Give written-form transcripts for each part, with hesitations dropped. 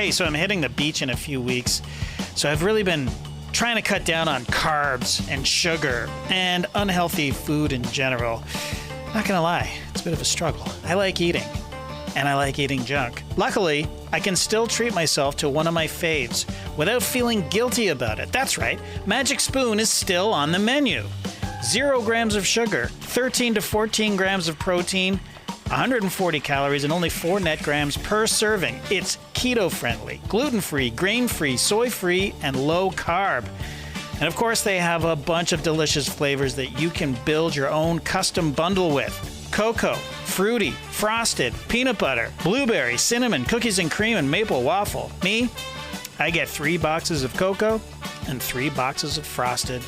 Hey, so I'm hitting the beach in a few weeks, so I've really been trying to cut down on carbs and sugar and unhealthy food in general. Not gonna lie, it's a bit of a struggle. I like eating, and I like eating junk. Luckily, I can still treat myself to one of my faves without feeling guilty about it. That's right, Magic Spoon is still on the menu. 0 grams of sugar, 13 to 14 grams of protein, 140 calories, and only 4 net grams per serving. It's keto-friendly, gluten-free, grain-free, soy-free, and low-carb. And of course, they have a bunch of delicious flavors that you can build your own custom bundle with. Cocoa, fruity, frosted, peanut butter, blueberry, cinnamon, cookies and cream, and maple waffle. Me, I get 3 boxes of cocoa and 3 boxes of frosted.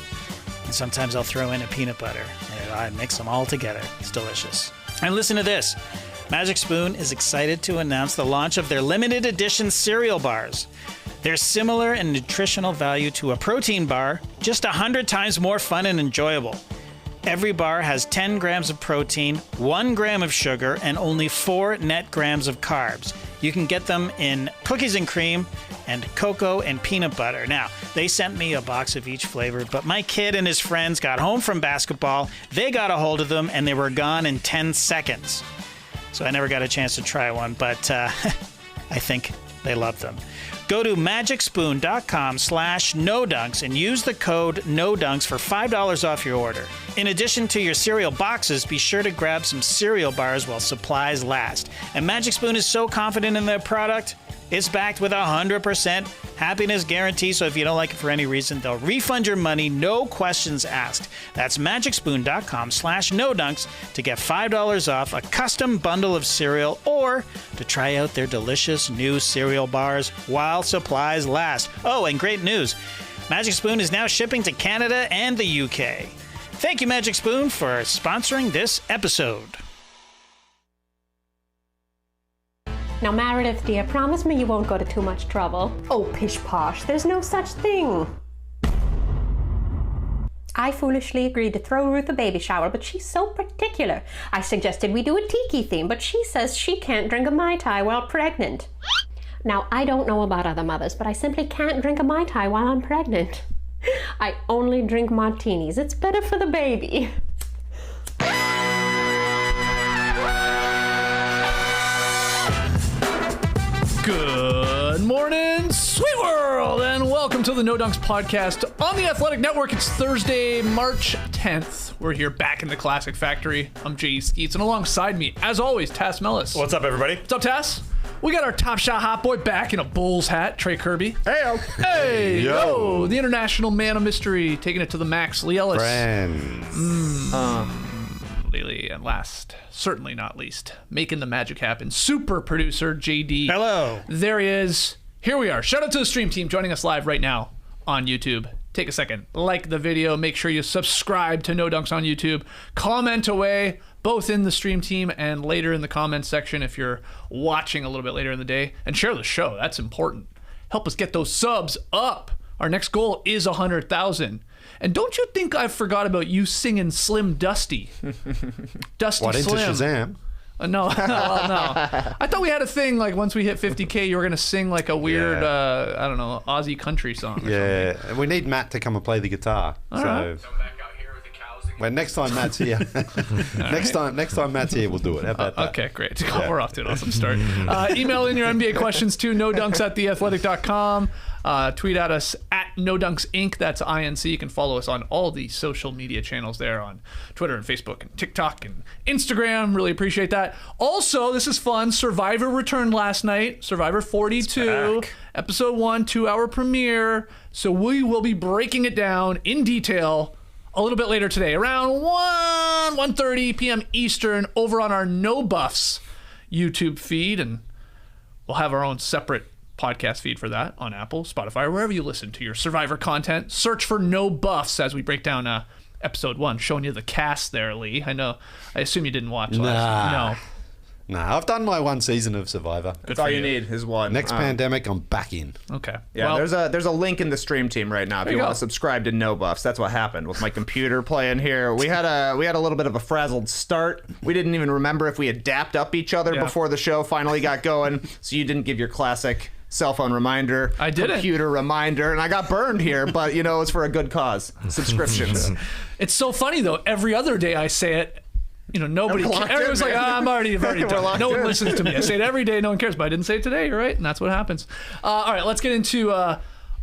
And sometimes I'll throw in a peanut butter, and I mix them all together. It's delicious. And listen to this. Magic Spoon is excited to announce the launch of their limited edition cereal bars. They're similar in nutritional value to a protein bar, just 100 times more fun and enjoyable. Every bar has 10 grams of protein, 1 gram of sugar, and only 4 net grams of carbs. You can get them in cookies and cream and cocoa and peanut butter. Now, they sent me a box of each flavor, but my kid and his friends got home from basketball, they got a hold of them, and they were gone in 10 seconds. So I never got a chance to try one, but I think they love them. Go to magicspoon.com/NoDunks and use the code NoDunks for $5 off your order. In addition to your cereal boxes, be sure to grab some cereal bars while supplies last. And Magic Spoon is so confident in their product, it's backed with a 100% happiness guarantee, so if you don't like it for any reason, they'll refund your money, no questions asked. That's magicspoon.com/NoDunks to get $5 off a custom bundle of cereal or to try out their delicious new cereal bars while supplies last. Oh, and great news, Magic Spoon is now shipping to Canada and the UK. Thank you, Magic Spoon, for sponsoring this episode. Now, Meredith, dear, promise me you won't go to too much trouble. Oh, pish-posh, there's no such thing. I foolishly agreed to throw Ruth a baby shower, but she's so particular. I suggested we do a tiki theme, but she says she can't drink a Mai Tai while pregnant. Now, I don't know about other mothers, but I simply can't drink a Mai Tai while I'm pregnant. I only drink martinis. It's better for the baby. Good morning, sweet world, and welcome to the No Dunks podcast on the Athletic Network. It's Thursday, March 10th. We're here back in the Classic Factory. I'm Jay Skeets, and alongside me, as always, Tass Mellis. What's up, everybody? What's up, Tass? We got our Top Shot hot boy back in a Bulls hat, Trey Kirby. Hey-o. Hey, Yo. The international man of mystery, taking it to the max, Leigh Ellis. Friends. Leigh, and last, certainly not least, making the magic happen, super producer JD. Hello. There he is. Here we are. Shout out to the stream team joining us live right now on YouTube. Take a second, like the video, make sure you subscribe to No Dunks on YouTube, comment away, both in the stream team and later in the comments section if you're watching a little bit later in the day, and share the show. That's important. Help us get those subs up. Our next goal is 100,000. And don't you think I forgot about you singing Slim Dusty? Dusty What, into Slim. Shazam? No. I thought we had a thing like once we hit 50K, you were going to sing like a weird, I don't know, Aussie country song. Yeah, and we need Matt to come and play the guitar. right. Well, next time Matt's here, next time Matt's here, we'll do it. How about that? Okay, great. We're off to an awesome start. Email in your NBA questions to nodunks@theathletic.com. Tweet at us at NoDunksInc. That's INC. You can follow us on all the social media channels there on Twitter and Facebook and TikTok and Instagram. Really appreciate that. Also, this is fun. Survivor returned last night. Survivor 42, episode 1, 2-hour premiere. So we will be breaking it down in detail a little bit later today, around 1:30 p.m. Eastern, over on our No Buffs YouTube feed, and we'll have our own separate podcast feed for that on Apple, Spotify, or wherever you listen to your Survivor content. Search for No Buffs as we break down episode 1, showing you the cast there, Leigh. I assume you didn't watch last. No. Nah, I've done my one season of Survivor. That's all you need is one. Next pandemic, I'm back in. Okay. Yeah, well, there's a link in the stream team right now if you want to subscribe to No Buffs. That's what happened with my computer playing here. We had a little bit of a frazzled start. We didn't even remember if we had dapped up each other before the show finally got going. So you didn't give your classic cell phone reminder, I did computer reminder, and I got burned here, but it's for a good cause. Subscriptions. It's so funny though. Every other day I say it. Nobody cares. Everyone's like, I'm already done. No one listens to me. I say it every day. No one cares, but I didn't say it today. You're right, and that's what happens. All right, let's get into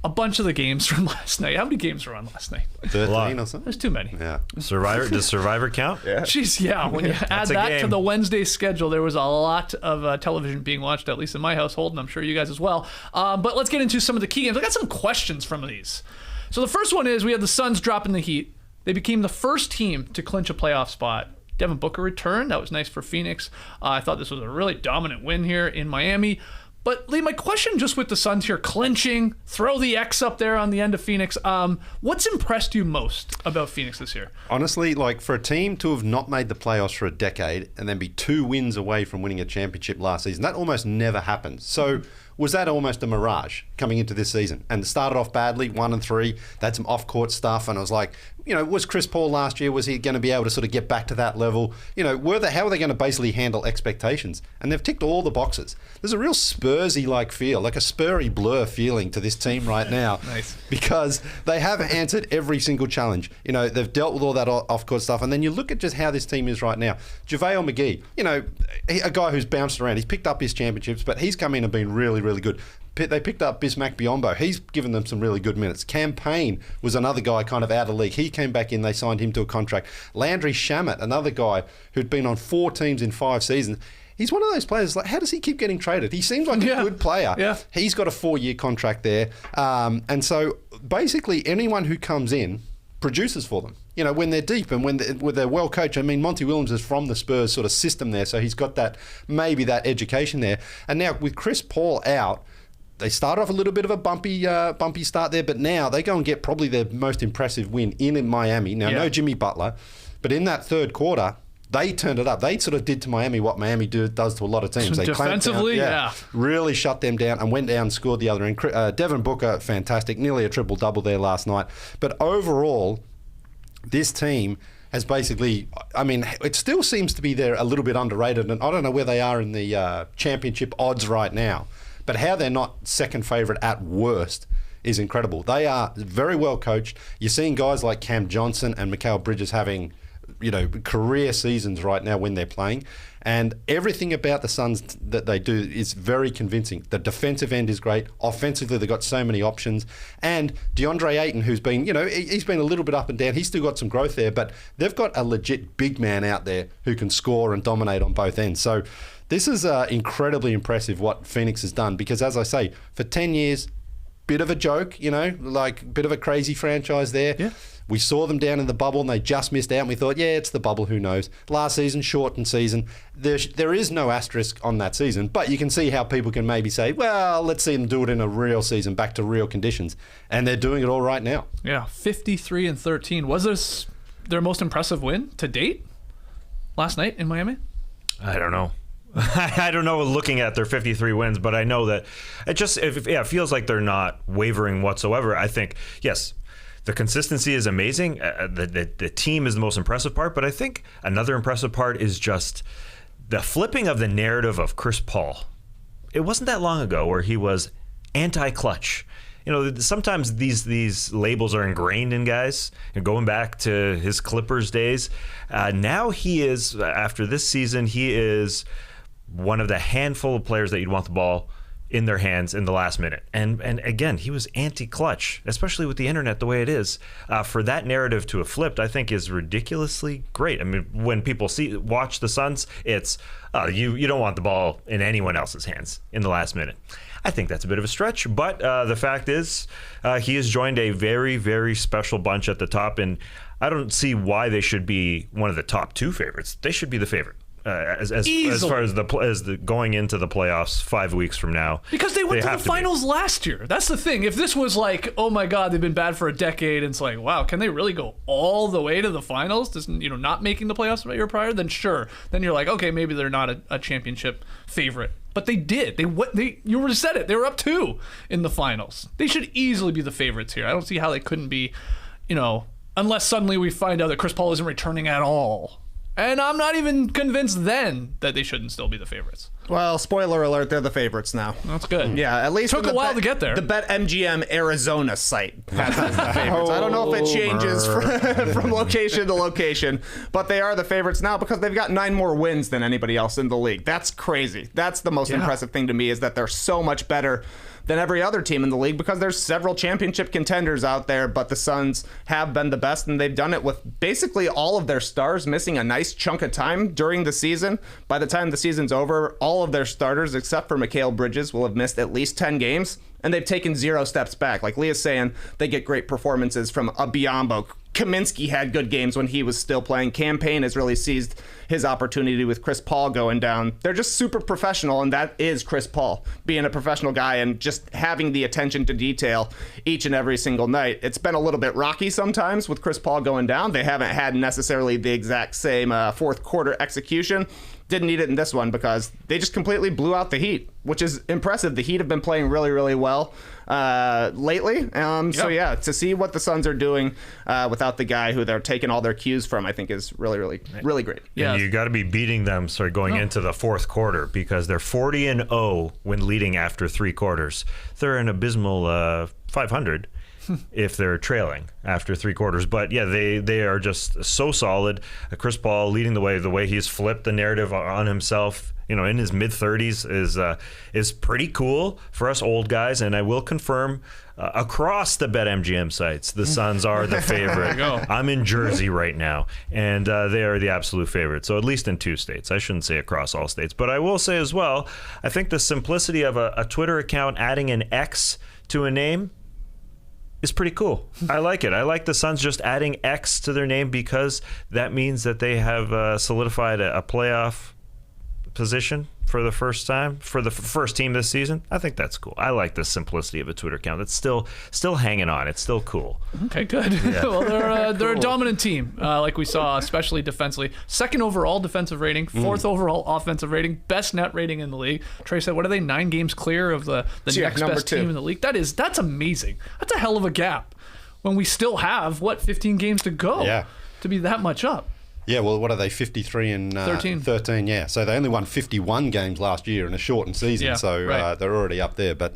a bunch of the games from last night. How many games were on last night? 13 or something. There's too many. Yeah. Does Survivor count? Yeah. Jeez, yeah. When you add that to the Wednesday schedule, there was a lot of television being watched, at least in my household, and I'm sure you guys as well. But let's get into some of the key games. I got some questions from these. So the first one is we had the Suns dropping the Heat. They became the first team to clinch a playoff spot. Devin Booker returned. That was nice for Phoenix. I thought this was a really dominant win here in Miami. But Leigh, my question just with the Suns here, clinching, throw the X up there on the end of Phoenix. What's impressed you most about Phoenix this year? Honestly, for a team to have not made the playoffs for a decade and then be 2 wins away from winning a championship last season, that almost never happens. So was that almost a mirage coming into this season? And it started off badly, 1-3. They had some off-court stuff, and I was like, was Chris Paul last year, was he going to be able to sort of get back to that level? How are they going to basically handle expectations? And they've ticked all the boxes. There's a real Spursy-like feel, like a Spurry Blur feeling to this team right now. Nice. Because they have answered every single challenge. They've dealt with all that off-court stuff. And then you look at just how this team is right now. JaVale McGee, a guy who's bounced around. He's picked up his championships, but he's come in and been really, really good. They picked up Bismack Biyombo. He's given them some really good minutes. Campaign was another guy kind of out of league. He came back in. They signed him to a contract. Landry Shamet, another guy who'd been on 4 teams in 5 seasons. He's one of those players, how does he keep getting traded? He seems like a good player. Yeah. He's got a 4-year contract there. And so basically anyone who comes in produces for them. When they're deep and when they're well coached. I mean, Monty Williams is from the Spurs sort of system there, so he's got that education there. And now with Chris Paul out, they started off a little bit of a bumpy start there, but now they go and get probably their most impressive win in Miami. Now, no Jimmy Butler, but in that third quarter, they turned it up. They sort of did to Miami what Miami does to a lot of teams. They defensively, really shut them down and went down and scored the other end. Devin Booker, fantastic, nearly a triple-double there last night. But overall, this team has basically, it still seems to be there a little bit underrated, and I don't know where they are in the championship odds right now. But how they're not second favourite at worst is incredible. They are very well coached. You're seeing guys like Cam Johnson and Mikal Bridges having, career seasons right now when they're playing. And everything about the Suns that they do is very convincing. The defensive end is great. Offensively, they've got so many options. And DeAndre Ayton, who's been, he's been a little bit up and down. He's still got some growth there, but they've got a legit big man out there who can score and dominate on both ends. So this is incredibly impressive what Phoenix has done because, as I say, for 10 years, bit of a joke, bit of a crazy franchise there. Yeah. We saw them down in the bubble and they just missed out and we thought, it's the bubble, who knows. Last season, shortened season. There is no asterisk on that season, but you can see how people can maybe say, well, let's see them do it in a real season, back to real conditions. And they're doing it all right now. Yeah, 53-13. Was this their most impressive win to date last night in Miami? I don't know. I don't know looking at their 53 wins, but I know that it feels like they're not wavering whatsoever. I think, yes, the consistency is amazing. The team is the most impressive part, but I think another impressive part is just the flipping of the narrative of Chris Paul. It wasn't that long ago where he was anti-clutch. Sometimes these labels are ingrained in guys. Going back to his Clippers days, now he is, after this season, he is one of the handful of players that you'd want the ball in their hands in the last minute. And again, he was anti-clutch, especially with the internet the way it is. For that narrative to have flipped, I think is ridiculously great. I mean, when people watch the Suns, it's you don't want the ball in anyone else's hands in the last minute. I think that's a bit of a stretch, but the fact is he has joined a very, very special bunch at the top, and I don't see why they should be one of the top 2 favorites. They should be the favorite. As far as the going into the playoffs 5 weeks from now, because they went to the finals last year. That's the thing. If this was like, oh my God, they've been bad for a decade, and it's like, wow, can they really go all the way to the finals? Just not making the playoffs the year prior, then sure. Then you're like, okay, maybe they're not a championship favorite, but they did. You already said it. They were up 2 in the finals. They should easily be the favorites here. I don't see how they couldn't be, unless suddenly we find out that Chris Paul isn't returning at all. And I'm not even convinced then that they shouldn't still be the favorites. Well, spoiler alert, they're the favorites now. That's good. Yeah, at least Took a while to get there. The BetMGM Arizona site has them as the favorites. I don't know if it changes from location to location, but they are the favorites now because they've got 9 more wins than anybody else in the league. That's crazy. That's the most impressive thing to me, is that they're so much better than every other team in the league, because there's several championship contenders out there, but the Suns have been the best, and they've done it with basically all of their stars missing a nice chunk of time during the season. By the time the season's over, all of their starters, except for Mikal Bridges, will have missed at least 10 games, and they've taken 0 steps back. Like Leigh is saying, they get great performances from a Biyombo. Kaminsky had good games when he was still playing. Campaign has really seized his opportunity with Chris Paul going down. They're just super professional, and that is Chris Paul, being a professional guy and just having the attention to detail each and every single night. It's been a little bit rocky sometimes with Chris Paul going down. They haven't had necessarily the exact same fourth quarter execution. Didn't need it in this one because they just completely blew out the Heat, which is impressive. The Heat have been playing really, really well lately. So yeah, to see what the Suns are doing without the guy who they're taking all their cues from, I think is really, really, really great. Yeah, and you got to be beating them going into the fourth quarter, because they're 40-0 when leading after 3 quarters. They're an abysmal 500 if they're trailing after 3 quarters. But yeah, they are just so solid. Chris Paul leading the way he's flipped the narrative on himself, in his mid-30s is pretty cool for us old guys. And I will confirm, across the BetMGM sites, the Suns are the favorite. I'm in Jersey right now, and they are the absolute favorite. So at least in 2 states. I shouldn't say across all states. But I will say as well, I think the simplicity of a Twitter account adding an X to a name is pretty cool. I like it. I like the Suns just adding X to their name, because that means that they have solidified a playoff position for the first time, for the first team this season. I think that's cool. I like the simplicity of a Twitter account. It's still hanging on. It's still cool. Okay, good. Yeah. Well, they're a dominant team, like we saw, especially defensively. 2nd overall defensive rating, 4th overall offensive rating, best net rating in the league. Trey said, what are they, 9 games clear of the next best team in the league? That's amazing. That's a hell of a gap when we still have 15 games to go to be that much up. Yeah, well, what are they, 53 and 13, yeah. So they only won 51 games last year in a shortened season, they're already up there. But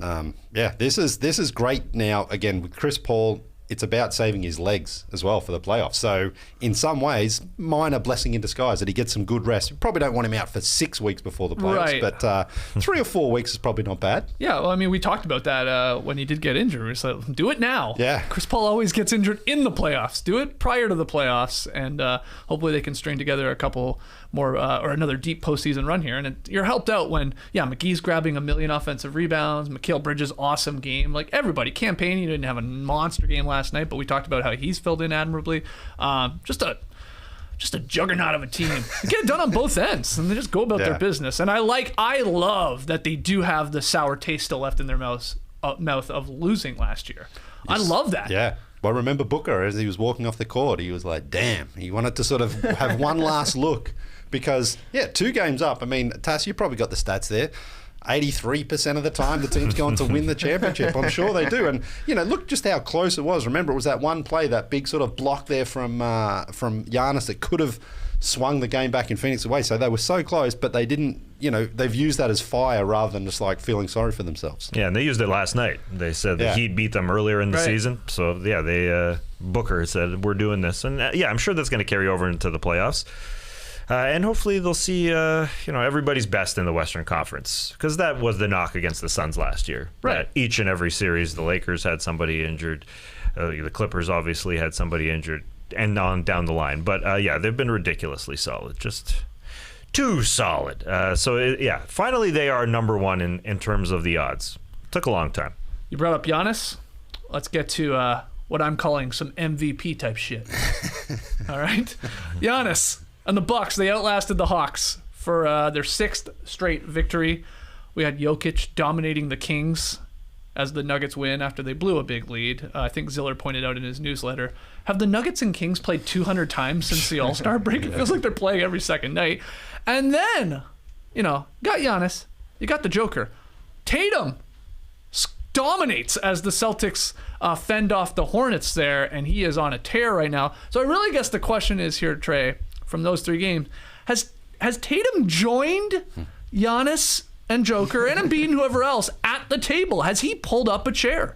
this is great now. Again, with Chris Paul, it's about saving his legs as well for the playoffs. So in some ways, minor blessing in disguise that he gets some good rest. You probably don't want him out for 6 weeks before the playoffs, but 3 or 4 weeks is probably not bad. Yeah, well, I mean, we talked about that when he did get injured. We said, do it now. Yeah. Chris Paul always gets injured in the playoffs. Do it prior to the playoffs, and hopefully they can string together a couple more or another deep postseason run here. And you're helped out when, McGee's grabbing 1 million offensive rebounds, Mikal Bridges, awesome game. Like everybody, Campaign, he didn't have a monster game last night, but we talked about how he's filled in admirably. Just a juggernaut of a team. They get it done on both ends, and they just go about their business. And I love that they do have the sour taste still left in their mouth of losing last year. Yes. I love that. Yeah. Well, remember Booker, as he was walking off the court, he was like, damn. He wanted to sort of have one last look because, 2 games up. I mean, Tass, you probably got the stats there. 83% of the time the team's going to win the championship. I'm sure they do. And, look just how close it was. Remember, it was that one play, that big sort of block there from Giannis that could have swung the game back in Phoenix away. So they were so close, but they didn't, they've used that as fire rather than just like feeling sorry for themselves. Yeah, and they used it last night. They said the Heat beat them earlier in the season. So, they Booker said, we're doing this. And, I'm sure that's going to carry over into the playoffs. And hopefully they'll see, everybody's best in the Western Conference, because that was the knock against the Suns last year. Right. Each and every series, the Lakers had somebody injured. The Clippers obviously had somebody injured, and on down the line. But, they've been ridiculously solid, just too solid. Finally they are number 1 in terms of the odds. Took a long time. You brought up Giannis. Let's get to what I'm calling some MVP type shit. All right? Giannis. And the Bucks, they outlasted the Hawks for their 6th straight victory. We had Jokic dominating the Kings as the Nuggets win after they blew a big lead. I think Ziller pointed out in his newsletter, have the Nuggets and Kings played 200 times since the All-Star break? It feels like they're playing every second night. And then, got Giannis. You got the Joker. Tatum dominates as the Celtics fend off the Hornets there, and he is on a tear right now. So I really guess the question is here, Trey, from those 3 games. Has Tatum joined Giannis and Joker and Embiid and whoever else at the table? Has he pulled up a chair?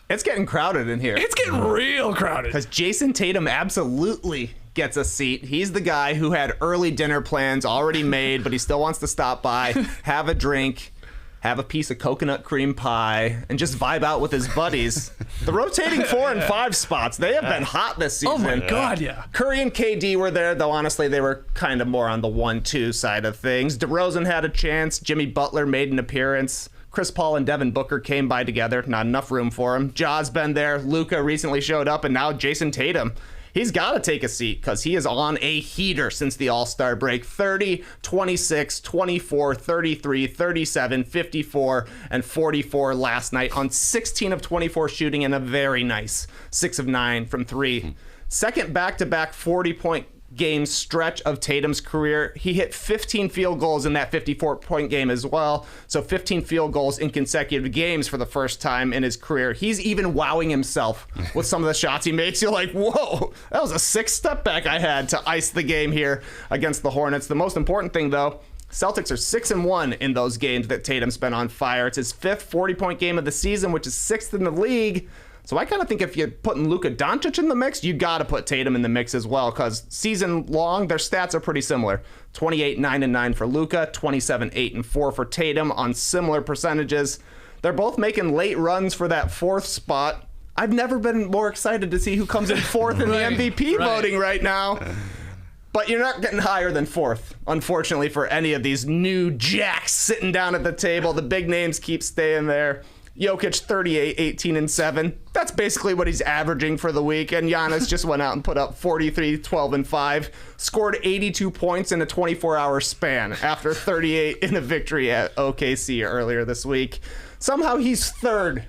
It's getting crowded in here. It's getting real crowded. Because Jayson Tatum absolutely gets a seat. He's the guy who had early dinner plans already made, but he still wants to stop by, have a drink, have a piece of coconut cream pie, and just vibe out with his buddies. The rotating 4 and 5 spots, they have been hot this season. Oh my God, yeah. Curry and KD were there, though honestly they were kind of more on the 1-2 side of things. DeRozan had a chance. Jimmy Butler made an appearance. Chris Paul and Devin Booker came by together. Not enough room for him. Ja's been there. Luka recently showed up, and now Jayson Tatum. He's got to take a seat because he is on a heater since the All-Star break. 30, 26, 24, 33, 37, 54, and 44 last night on 16 of 24 shooting and a very nice 6 of 9 from 3. Second back-to-back 40-point game stretch of Tatum's career. He hit 15 field goals in that 54-point game as well. So 15 field goals in consecutive games for the first time in his career. He's even wowing himself with some of the shots he makes. You're like, whoa, that was a 6 step back I had to ice the game here against the Hornets. The most important thing, though, Celtics are 6-1 in those games that Tatum's been on fire. It's his 5th 40-point game of the season, which is 6th in the league. So I kind of think if you're putting Luka Doncic in the mix, you got to put Tatum in the mix as well, because season long, their stats are pretty similar. 28, 9-9 for Luka, 27, 8-4 for Tatum on similar percentages. They're both making late runs for that 4th spot. I've never been more excited to see who comes in 4th in the MVP voting right now. But you're not getting higher than 4th, unfortunately, for any of these new jacks sitting down at the table. The big names keep staying there. Jokic 38, 18, and 7. That's basically what he's averaging for the week. And Giannis just went out and put up 43, 12, and 5. Scored 82 points in a 24-hour span after 38 in a victory at OKC earlier this week. Somehow he's 3rd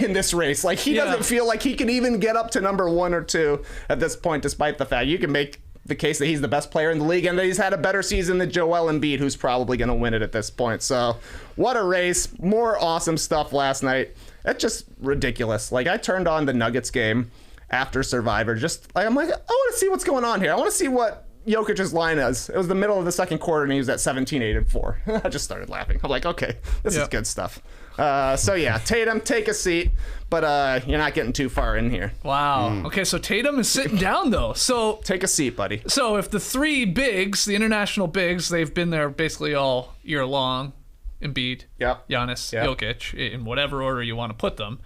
in this race. Like, he doesn't feel like he can even get up to number 1 or 2 at this point, despite the fact you can make the case that he's the best player in the league and that he's had a better season than Joel Embiid, who's probably going to win it at this point. So what a race. More awesome stuff last night. It's just ridiculous. Like, I turned on the Nuggets game after Survivor. I'm like, I want to see what's going on here. I want to see what Jokic's line is. It was the middle of the second quarter and he was at 17, 8, and 4. I just started laughing. I'm like, okay, this is good stuff. So yeah, Tatum, take a seat, but you're not getting too far in here. Wow. Okay, so Tatum is sitting down though. So take a seat, buddy. So if the 3 bigs, the international bigs, they've been there basically all year long. Embiid, Giannis, Jokic, in whatever order you want to put them.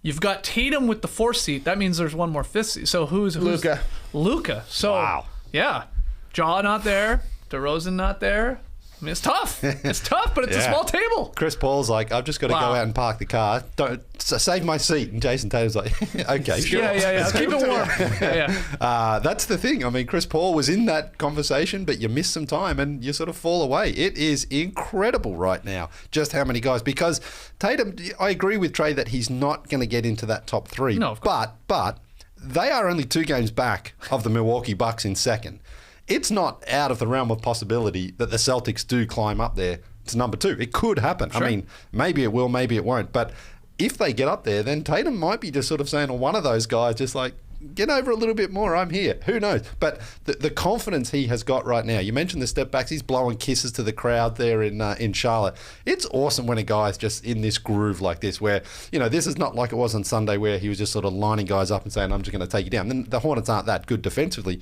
You've got Tatum with the 4th seat. That means there's one more 5th seat. So who's Luka? Luka. So wow. Yeah, Ja not there, DeRozan not there. I mean, it's tough. It's tough, but it's a small table. Chris Paul's like, I've just got to go out and park the car. Don't save my seat. And Jayson Tatum's like, okay, sure. Yeah. Keep it warm. That's the thing. I mean, Chris Paul was in that conversation, but you miss some time and you sort of fall away. It is incredible right now just how many guys. Because Tatum, I agree with Trey that he's not going to get into that top 3. No, of course. But they are only 2 games back of the Milwaukee Bucks in second. It's not out of the realm of possibility that the Celtics do climb up there to number 2. It could happen. Sure. I mean, maybe it will, maybe it won't. But if they get up there, then Tatum might be just sort of saying, well, one of those guys just like, get over a little bit more, I'm here. Who knows? But the confidence he has got right now, you mentioned the step backs, he's blowing kisses to the crowd there in Charlotte. It's awesome when a guy's just in this groove like this where, you know, this is not like it was on Sunday where he was just sort of lining guys up and saying, I'm just going to take you down. Then the Hornets aren't that good defensively.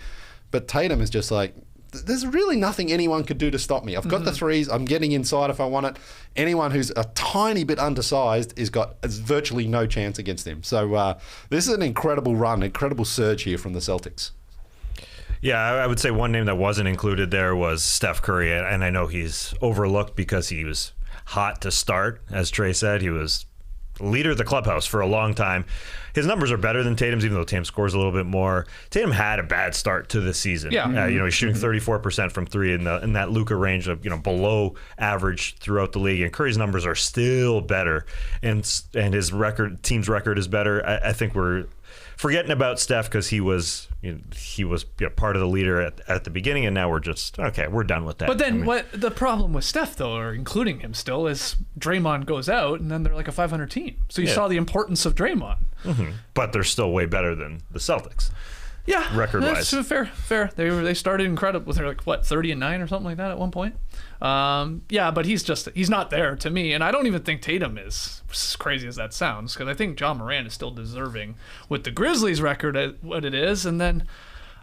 But Tatum is just like, there's really nothing anyone could do to stop me. I've got the threes. I'm getting inside if I want it. Anyone who's a tiny bit undersized has virtually no chance against him. So this is an incredible run, incredible surge here from the Celtics. Yeah, I would say one name that wasn't included there was Steph Curry. And I know he's overlooked because he was hot to start. As Trey said, he was leader of the clubhouse for a long time. His numbers are better than Tatum's, even though Tatum scores a little bit more. Tatum had a bad start to the season. Yeah. You know, he's shooting 34% from 3 in that Luka range of, you know, below average throughout the league. And Curry's numbers are still better, and his team's record is better. I think we're forgetting about Steph because he was part of the leader at the beginning, and now we're just we're done with that. But then what the problem with Steph though, or including him still, is Draymond goes out and then they're like a 500 team. So you saw the importance of Draymond. But they're still way better than the Celtics. Yeah, record-wise. That's fair. They started incredible with like 30-9 or something like that at one point. Yeah, but he's not there to me, and I don't even think Tatum is, as crazy as that sounds, because I think John Moran is still deserving with the Grizzlies record at what it is, and then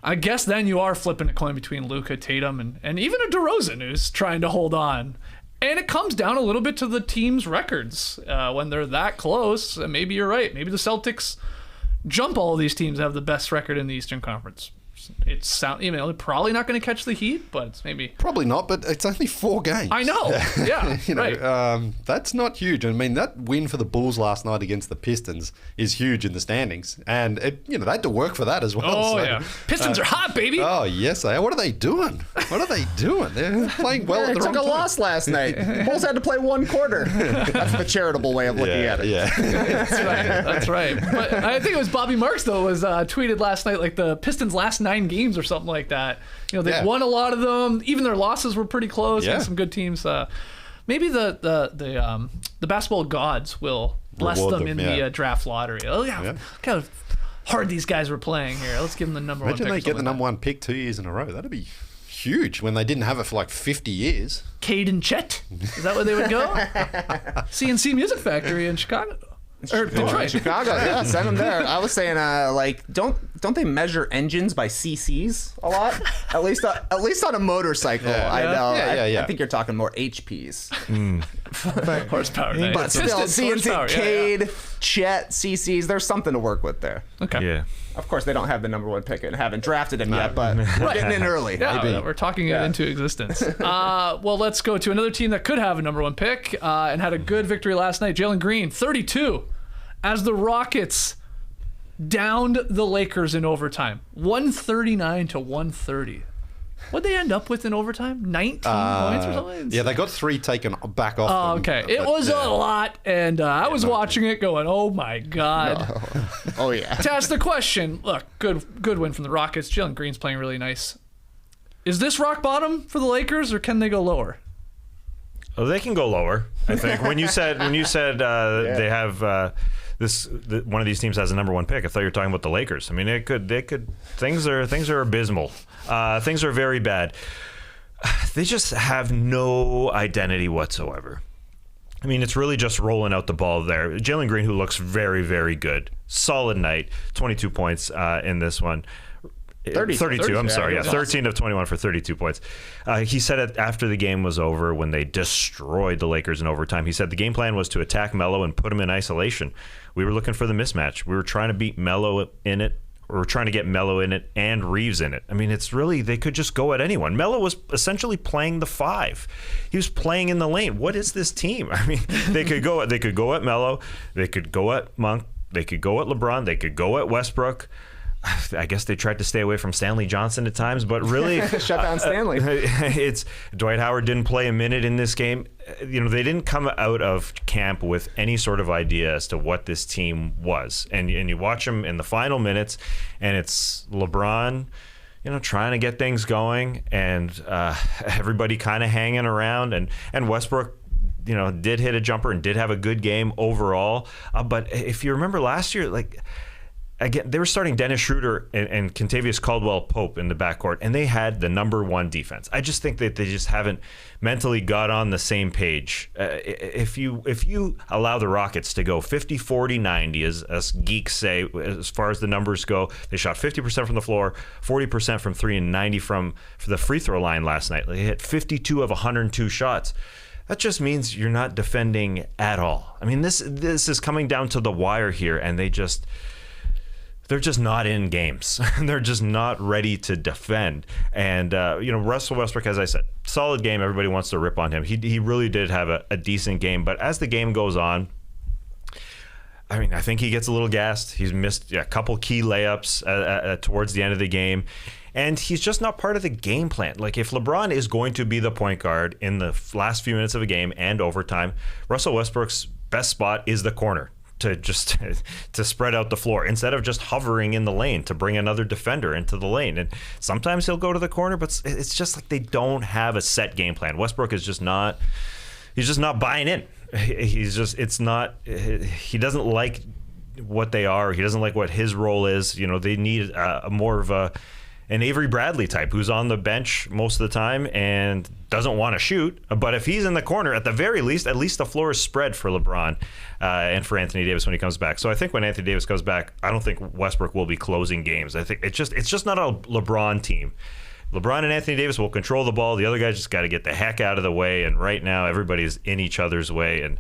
I guess then you are flipping a coin between Luka, Tatum, and even a DeRozan who's trying to hold on. And it comes down a little bit to the team's records when they're that close. Maybe you're right. Maybe the Celtics jump all of these teams that have the best record in the Eastern Conference. They're probably not going to catch the Heat, but it's maybe probably not. But it's only 4 games. I know. Yeah, right. That's not huge. I mean, that win for the Bulls last night against the Pistons is huge in the standings, and they had to work for that as well. Oh yeah, Pistons are hot, baby. Oh yes, they are. What are they doing? They're playing well. At the took wrong a time. loss last night. Bulls had to play 1 quarter. That's the charitable way of looking at it. Yeah. That's right. But I think it was Bobby Marks though was tweeted last night like the Pistons' last 9 games or something like that. They won a lot of them. Even their losses were pretty close. Yeah. And some good teams. Maybe the basketball gods will bless Reward them in the draft lottery. Oh yeah, look how hard these guys were playing here. Let's give them the number 1 pick. Imagine they get the number 1 pick 2 years in a row. That'd be huge when they didn't have it for like 50 years. Cade and Chet. Is that where they would go? CNC Music Factory in Chicago. Or Detroit. Chicago, yeah, send them there. I was saying, don't they measure engines by CCs a lot? At least on a motorcycle, I know. Yeah. I think you're talking more HPs. Horsepower. But Right? still, CNC, Cade, Chet, CCs, there's something to work with there. Okay. Yeah. Of course, they don't have the number 1 pick and haven't drafted him yet, but we're getting in early. Yeah, we're talking it into existence. Well, let's go to another team that could have a number 1 pick and had a good victory last night. Jalen Green, 32, as the Rockets downed the Lakers in overtime, 139-130. What'd they end up with in overtime? 19 points or something? Yeah, they got 3 taken back off them. Okay. It was a lot, and I was watching it going, oh my God. No. Oh, yeah. To ask the question, look, good win from the Rockets. Jalen Green's playing really nice. Is this rock bottom for the Lakers, or can they go lower? Oh, they can go lower. I think when you said they have one of these teams has a number 1 pick, I thought you were talking about the Lakers. I mean, they could. Things are abysmal. Things are very bad. They just have no identity whatsoever. I mean, it's really just rolling out the ball there. Jalen Green, who looks very, very good, solid night, 22 points in this one. 32, I'm sorry. Yeah, 13 of 21 for 32 points. He said it after the game was over when they destroyed the Lakers in overtime. He said the game plan was to attack Melo and put him in isolation. We were looking for the mismatch. We were trying to beat Melo in it. We were trying to get Melo in it and Reeves in it. I mean, it's really, they could just go at anyone. Melo was essentially playing the 5. He was playing in the lane. What is this team? I mean, they could go at Melo. They could go at Monk. They could go at LeBron. They could go at Westbrook. I guess they tried to stay away from Stanley Johnson at times, but really shut down Stanley. It's Dwight Howard didn't play a minute in this game. They didn't come out of camp with any sort of idea as to what this team was. And you watch them in the final minutes, and it's LeBron, trying to get things going, and everybody kind of hanging around, and Westbrook, did hit a jumper and did have a good game overall. But if you remember last year, again, they were starting Dennis Schroeder and Kentavious Caldwell-Pope in the backcourt, and they had the number 1 defense. I just think that they just haven't mentally got on the same page. If you allow the Rockets to go 50, 40, 90, as geeks say, as far as the numbers go, they shot 50% from the floor, 40% from 3, and 90 for the free throw line last night. They hit 52 of 102 shots. That just means you're not defending at all. I mean, this is coming down to the wire here, and they're just not in games. They're just not ready to defend. And, Russell Westbrook, as I said, solid game. Everybody wants to rip on him. He really did have a decent game. But as the game goes on, I mean, I think he gets a little gassed. He's missed a couple key layups towards the end of the game. And he's just not part of the game plan. Like, if LeBron is going to be the point guard in the last few minutes of a game and overtime, Russell Westbrook's best spot is the corner. To spread out the floor instead of just hovering in the lane to bring another defender into the lane. And sometimes he'll go to the corner, but it's just like they don't have a set game plan. Westbrook is just not buying in. He doesn't like what they are. He doesn't like what his role is. They need more of an Avery Bradley type who's on the bench most of the time and doesn't want to shoot. But if he's in the corner, at the very least, at least the floor is spread for LeBron and for Anthony Davis when he comes back. So I think when Anthony Davis comes back, I don't think Westbrook will be closing games. I think it's just not a LeBron team. LeBron and Anthony Davis will control the ball. The other guys just got to get the heck out of the way. And right now, everybody's in each other's way. And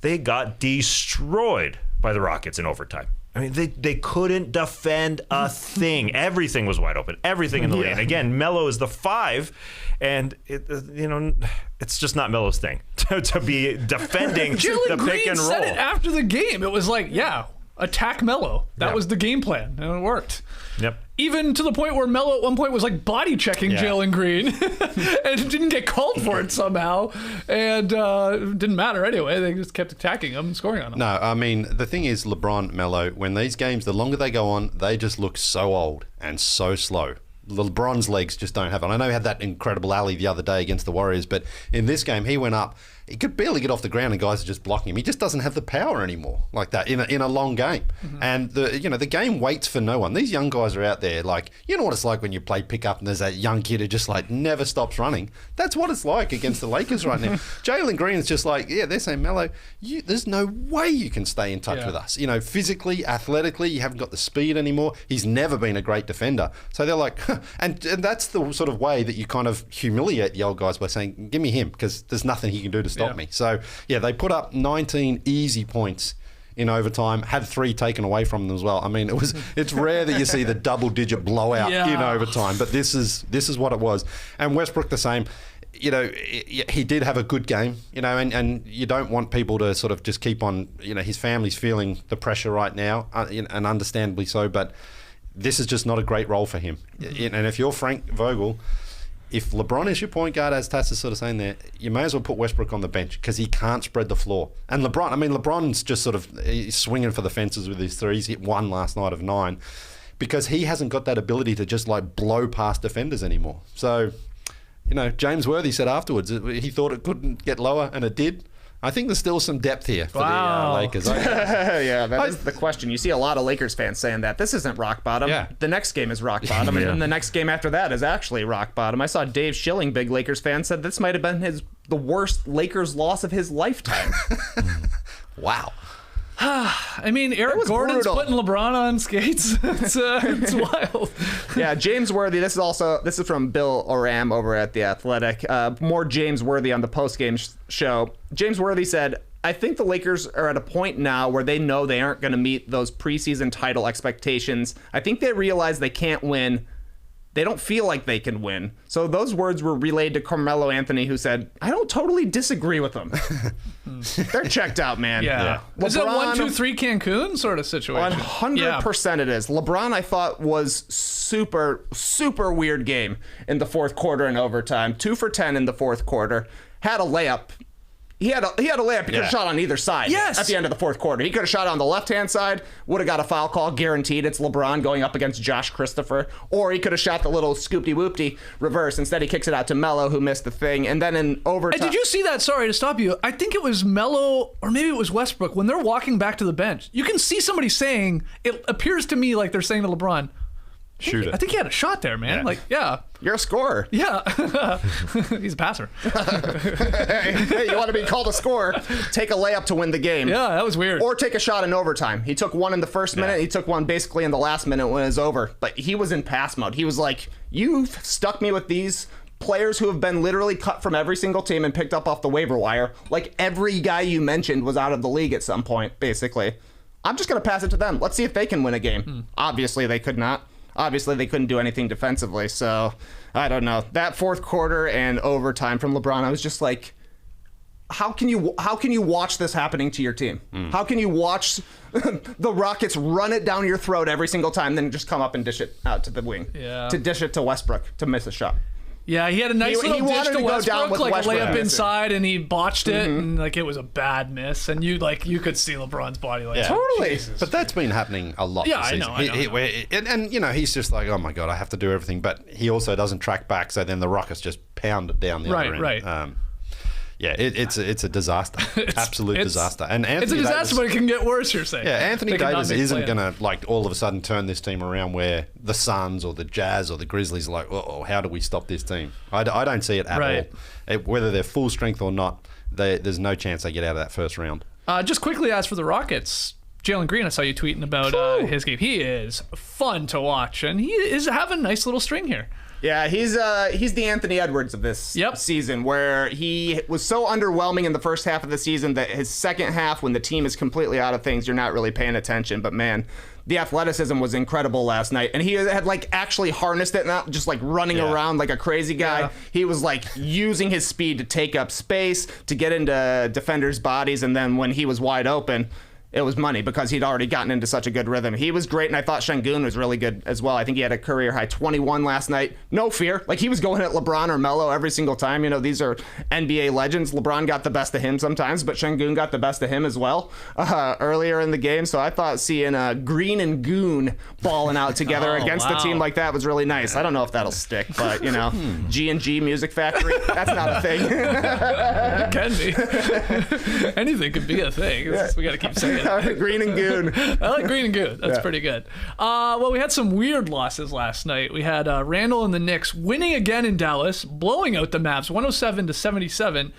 they got destroyed by the Rockets in overtime. I mean, they couldn't defend a thing. Everything was wide open. Everything in the lane. Again, Melo is the 5, and it's just not Melo's thing to be defending the pick and roll. Said it after the game. It was like, attack Melo. That was the game plan, and it worked. Yep. Even to the point where Melo at one point was like body checking Jalen Green and didn't get called for it somehow. And it didn't matter anyway. They just kept attacking him and scoring on him. No, I mean, the thing is, LeBron, Melo, when these games, the longer they go on, they just look so old and so slow. LeBron's legs just don't have it. I know he had that incredible alley the other day against the Warriors, but in this game, he went up. He could barely get off the ground and guys are just blocking him. He just doesn't have the power anymore like that in a long game. Mm-hmm. And the game waits for no one. These young guys are out there like, you know what it's like when you play pickup and there's that young kid who just like never stops running. That's what it's like against the Lakers right now. Jalen Green is just like, they're saying, Melo, there's no way you can stay in touch with us. Physically, athletically, you haven't got the speed anymore. He's never been a great defender. So they're like, and that's the sort of way that you kind of humiliate the old guys by saying, give me him because there's nothing he can do to stop me. So, they put up 19 easy points in overtime, had 3 taken away from them as well. I mean, it's rare that you see the double-digit blowout in overtime, but this is what it was. And Westbrook the same. He did have a good game, and you don't want people to sort of just keep on, his family's feeling the pressure right now, and understandably so, but this is just not a great role for him. And if you're Frank Vogel, if LeBron is your point guard, as Tass is sort of saying there, you may as well put Westbrook on the bench because he can't spread the floor. And LeBron's just sort of swinging for the fences with his threes. He hit 1 last night of 9 because he hasn't got that ability to just like blow past defenders anymore. So, James Worthy said afterwards he thought it couldn't get lower, and it did. I think there's still some depth here for the Lakers. That is the question. You see a lot of Lakers fans saying that this isn't rock bottom. Yeah. The next game is rock bottom, and then the next game after that is actually rock bottom. I saw Dave Schilling, big Lakers fan, said this might have been the worst Lakers loss of his lifetime. Wow. I mean, Eric Gordon's putting LeBron on skates. It's wild. Yeah, James Worthy. This is from Bill Oram over at The Athletic. More James Worthy on the post-game show. James Worthy said, I think the Lakers are at a point now where they know they aren't going to meet those preseason title expectations. I think they realize they can't win. They don't feel like they can win. So those words were relayed to Carmelo Anthony, who said, I don't totally disagree with them. They're checked out, man. Yeah. Is it 1, 2, 3 Cancun sort of situation? 100% it is. LeBron, I thought, was super, super weird game in the fourth quarter and overtime. 2 for 10 in the fourth quarter. Had a layup. He had a layup. He could have shot on either side at the end of the fourth quarter. He could have shot on the left-hand side, would have got a foul call, guaranteed. It's LeBron going up against Josh Christopher. Or he could have shot the little scoopty-whoopty reverse. Instead, he kicks it out to Melo, who missed the thing. And then in overtime... Did you see that? Sorry to stop you. I think it was Melo, or maybe it was Westbrook, when they're walking back to the bench. You can see somebody saying, it appears to me like they're saying to LeBron, shoot it. I think he had a shot there, man. You're a scorer. Yeah. He's a passer. Hey, you want to be called a scorer? Take a layup to win the game. Yeah, that was weird. Or take a shot in overtime. He took one in the first minute. He took one basically in the last minute when it was over. But he was in pass mode. He was like, you've stuck me with these players who have been literally cut from every single team and picked up off the waiver wire. Like every guy you mentioned was out of the league at some point, basically. I'm just going to pass it to them. Let's see if they can win a game. Obviously, they could not. Obviously, they couldn't do anything defensively, so I don't know. That fourth quarter and overtime from LeBron, I was just like, how can you watch this happening to your team? How can you watch the Rockets run it down your throat every single time, then just come up and dish it out to the wing, to dish it to Westbrook to miss a shot? Yeah, he had a nice little dish to Westbrook, like Westbrook a layup inside, and he botched it, and like it was a bad miss, and you could see LeBron's body like totally. Jesus. But that's been happening a lot. Yeah, this season. And he's just like, oh my god, I have to do everything, but he also doesn't track back, so then the Rockets just pound it down the other end. Right. Yeah, it's a disaster. Absolute disaster. And Anthony It's a disaster, Davis, but it can get worse, you're saying. yeah, Anthony They cannot Davis make isn't play-in. going to, like, all of a sudden turn this team around where the Suns or the Jazz or the Grizzlies are like, oh, how do we stop this team? I don't see it at Right. all. Whether they're full strength or not, there's no chance they get out of that first round. Just quickly, as for the Rockets, Jalen Green, I saw you tweeting about his game. He is fun to watch, and he is having a nice little string here. Yeah, he's the Anthony Edwards of this season, where he was so underwhelming in the first half of the season that his second half, when the team is completely out of things, you're not really paying attention. But man, the athleticism was incredible last night, and he had like actually harnessed it, not just like running around like a crazy guy. Yeah. He was like using his speed to take up space, to get into defenders' bodies, and then when he was wide open, it was money because he'd already gotten into such a good rhythm. He was great, and I thought Şengün was really good as well. I think he had a career-high 21 last night. No fear. Like, he was going at LeBron or Melo every single time. You know, these are NBA legends. LeBron got the best of him sometimes, but Şengün got the best of him as well earlier in the game. So I thought seeing Green and Goon balling out together against a team like that was really nice. I don't know if that'll stick, but, you know, G&G Music Factory, that's not a thing. It can be. Anything could be a thing. We got to keep saying it. Green and Goon. I like Green and Goon. That's pretty good. Well, we had some weird losses last night. We had Randall and the Knicks winning again in Dallas, blowing out the Mavs 107-77.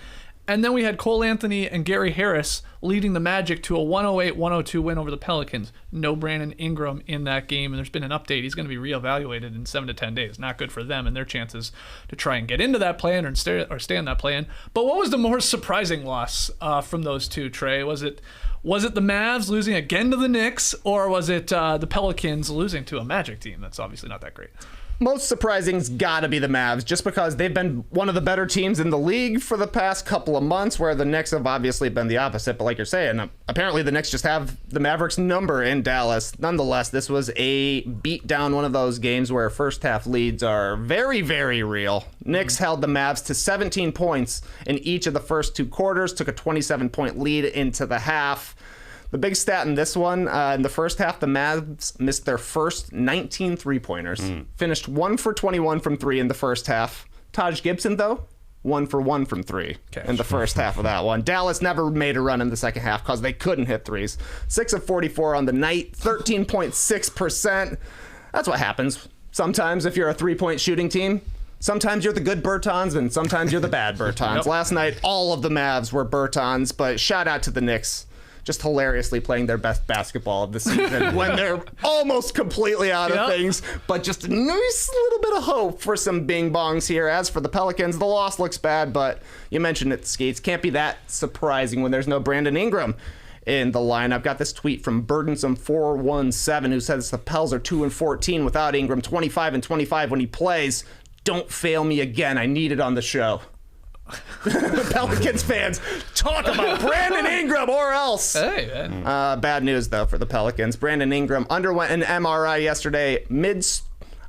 And then we had Cole Anthony and Gary Harris leading the Magic to a 108-102 win over the Pelicans. No Brandon Ingram in that game, and there's been an update. He's going to be reevaluated in 7 to 10 days. Not good for them and their chances to try and get into that play-in or stay in that play-in. But what was the more surprising loss from those two, Trey? Was it the Mavs losing again to the Knicks, or was it the Pelicans losing to a Magic team that's obviously not that great? Most surprising's got to be the Mavs, just because they've been one of the better teams in the league for the past couple of months, where the Knicks have obviously been the opposite. But like you're saying, apparently the Knicks just have the Mavericks number in Dallas. Nonetheless, this was a beat down, one of those games where first half leads are very, very real. Knicks held the Mavs to 17 points in each of the first two quarters, took a 27-point lead into the half. The big stat in this one, in the first half, the Mavs missed their first 19 three-pointers. Finished 1 for 21 from 3 in the first half. Taj Gibson, though, 1 for 1 from 3 in the first half of that one. Dallas never made a run in the second half because they couldn't hit threes. 6 of 44 on the night, 13.6%. That's what happens sometimes if you're a three-point shooting team. Sometimes you're the good Bertans, and sometimes you're the bad Bertans. Last night, all of the Mavs were Bertans, but shout out to the Knicks. Just hilariously playing their best basketball of the season when they're almost completely out of things, but just a nice little bit of hope for some bing bongs here. As for the Pelicans, the loss looks bad, but you mentioned it, Skates. Can't be that surprising when there's no Brandon Ingram in the lineup. Got this tweet from Burdensome417 who says the Pels are 2-14 without Ingram, 25-25 when he plays. Don't fail me again. I need it on the show. Pelicans fans, talk about Brandon Ingram or else. Hey, man. Bad news, though, for the Pelicans. Brandon Ingram underwent an MRI yesterday.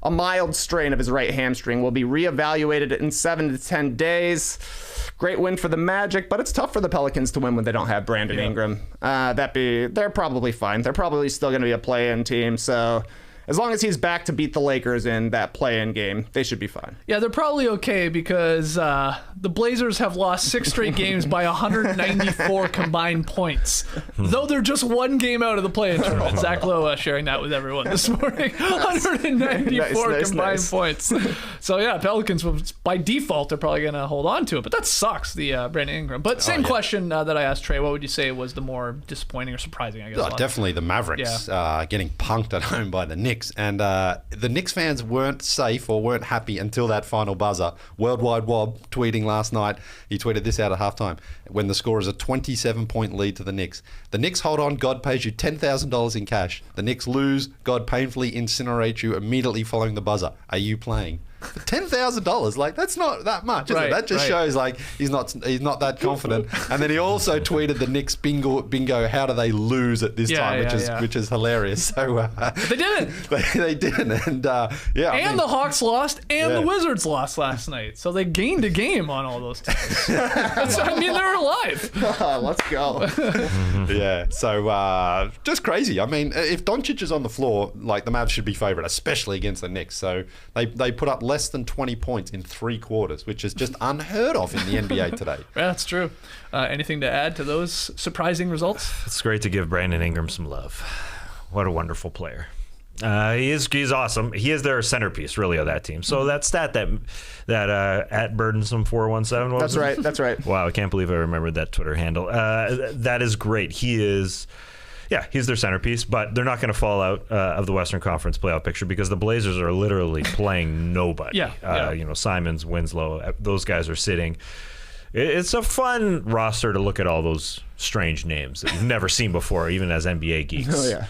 A mild strain of his right hamstring will be reevaluated in 7 to 10 days. Great win for the Magic, but it's tough for the Pelicans to win when they don't have Brandon Ingram. They're probably fine. They're probably still going to be a play-in team, so as long as he's back to beat the Lakers in that play-in game, they should be fine. Yeah, they're probably okay because the Blazers have lost 6 straight games by 194 combined points, though they're just one game out of the play-in tournament. Zach Lowe sharing that with everyone this morning. 194 combined points. So yeah, Pelicans, by default, they're probably going to hold on to it, but that sucks, the Brandon Ingram. But same question that I asked Trey, what would you say was the more disappointing or surprising, I guess? Definitely the Mavericks getting punked at home by the Knicks. And the Knicks fans weren't safe or weren't happy until that final buzzer. Worldwide Wob tweeting last night, he tweeted this out at halftime, when the score is a 27-point lead to the Knicks. The Knicks hold on, God pays you $10,000 in cash. The Knicks lose, God painfully incinerates you immediately following the buzzer. Are you playing? For $10,000, like, that's not that much, is it? That just shows like he's not that confident. And then he also tweeted the Knicks bingo. How do they lose at this time? Which is hilarious. So they didn't. They didn't, and the Hawks lost, and the Wizards lost last night, so they gained a game on all those teams. I mean, they're alive. Let's go. Yeah. So just crazy. I mean, if Doncic is on the floor, like, the Mavs should be favourite, especially against the Knicks. So they put up less less than 20 points in 3 quarters, which is just unheard of in the NBA today. Yeah, that's true. Anything to add to those surprising results? It's great to give Brandon Ingram some love. What a wonderful player. He's awesome. He is their centerpiece, really, of that team. So that stat that at Burdensome 417. That's right. Wow, I can't believe I remembered that Twitter handle. That is great. He's their centerpiece, but they're not going to fall out of the Western Conference playoff picture because the Blazers are literally playing nobody. Simons, Winslow, those guys are sitting. It's a fun roster to look at all those strange names that you've never seen before, even as NBA geeks. Oh, yeah.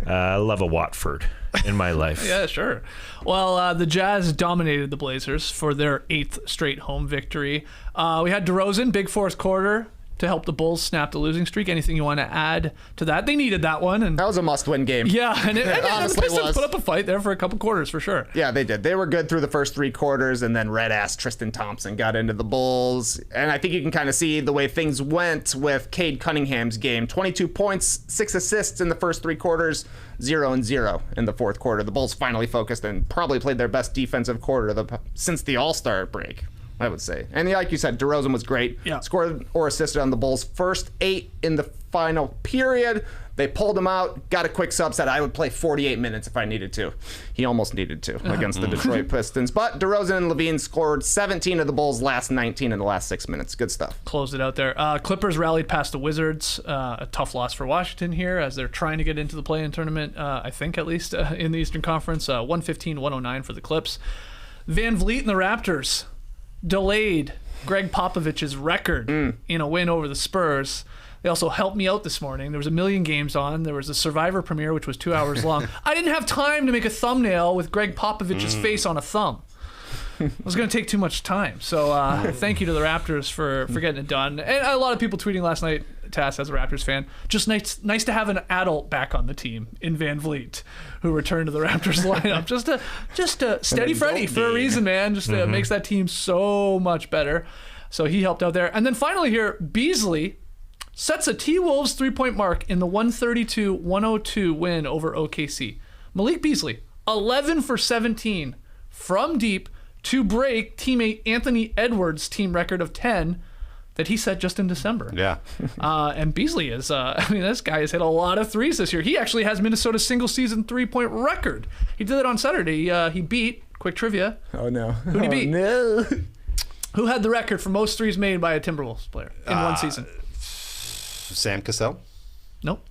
I love a Watford in my life. Yeah, sure. Well, the Jazz dominated the Blazers for their 8th straight home victory. We had DeRozan, big fourth quarter, to help the Bulls snap the losing streak. Anything you want to add to that? They needed that one. And That was a must-win game. yeah, and the honestly Pistons was. put up a fight there for a couple quarters for sure. Yeah, they did. They were good through the first 3 quarters, and then red-ass Tristan Thompson got into the Bulls. And I think you can kind of see the way things went with Cade Cunningham's game. 22 points, 6 assists in the first 3 quarters, 0-0 in the fourth quarter. The Bulls finally focused and probably played their best defensive quarter since the All-Star break, I would say. And like you said, DeRozan was great. Yeah. Scored or assisted on the Bulls' first 8 in the final period. They pulled him out, got a quick sub, said I would play 48 minutes if I needed to. He almost needed to against the Detroit Pistons. But DeRozan and Levine scored 17 of the Bulls' last 19 in the last 6 minutes. Good stuff. Closed it out there. Clippers rallied past the Wizards. A tough loss for Washington here as they're trying to get into the play-in tournament, I think at least, in the Eastern Conference. 115-109 for the Clips. Van Vliet and the Raptors delayed Gregg Popovich's record in a win over the Spurs. They also helped me out this morning. There was 1 million games on. There was a Survivor premiere, which was 2 hours long. I didn't have time to make a thumbnail with Gregg Popovich's face on a thumb. It was going to take too much time. So thank you to the Raptors for getting it done. And a lot of people tweeting last night, Tass, as a Raptors fan, just nice to have an adult back on the team in Van Vliet, who returned to the Raptors lineup. Just a steady Freddy for a reason, man. Just makes that team so much better. So he helped out there. And then finally here, Beasley sets a T-Wolves 3-point mark in the 132-102 win over OKC. Malik Beasley, 11 for 17 from deep to break teammate Anthony Edwards' team record of 10 that he set just in December. Yeah. And Beasley is, this guy has hit a lot of threes this year. He actually has Minnesota's single-season 3-point record. He did it on Saturday. He beat, quick trivia. Oh, no. Who'd he beat? No. Who had the record for most threes made by a Timberwolves player in one season? Sam Cassell? Nope.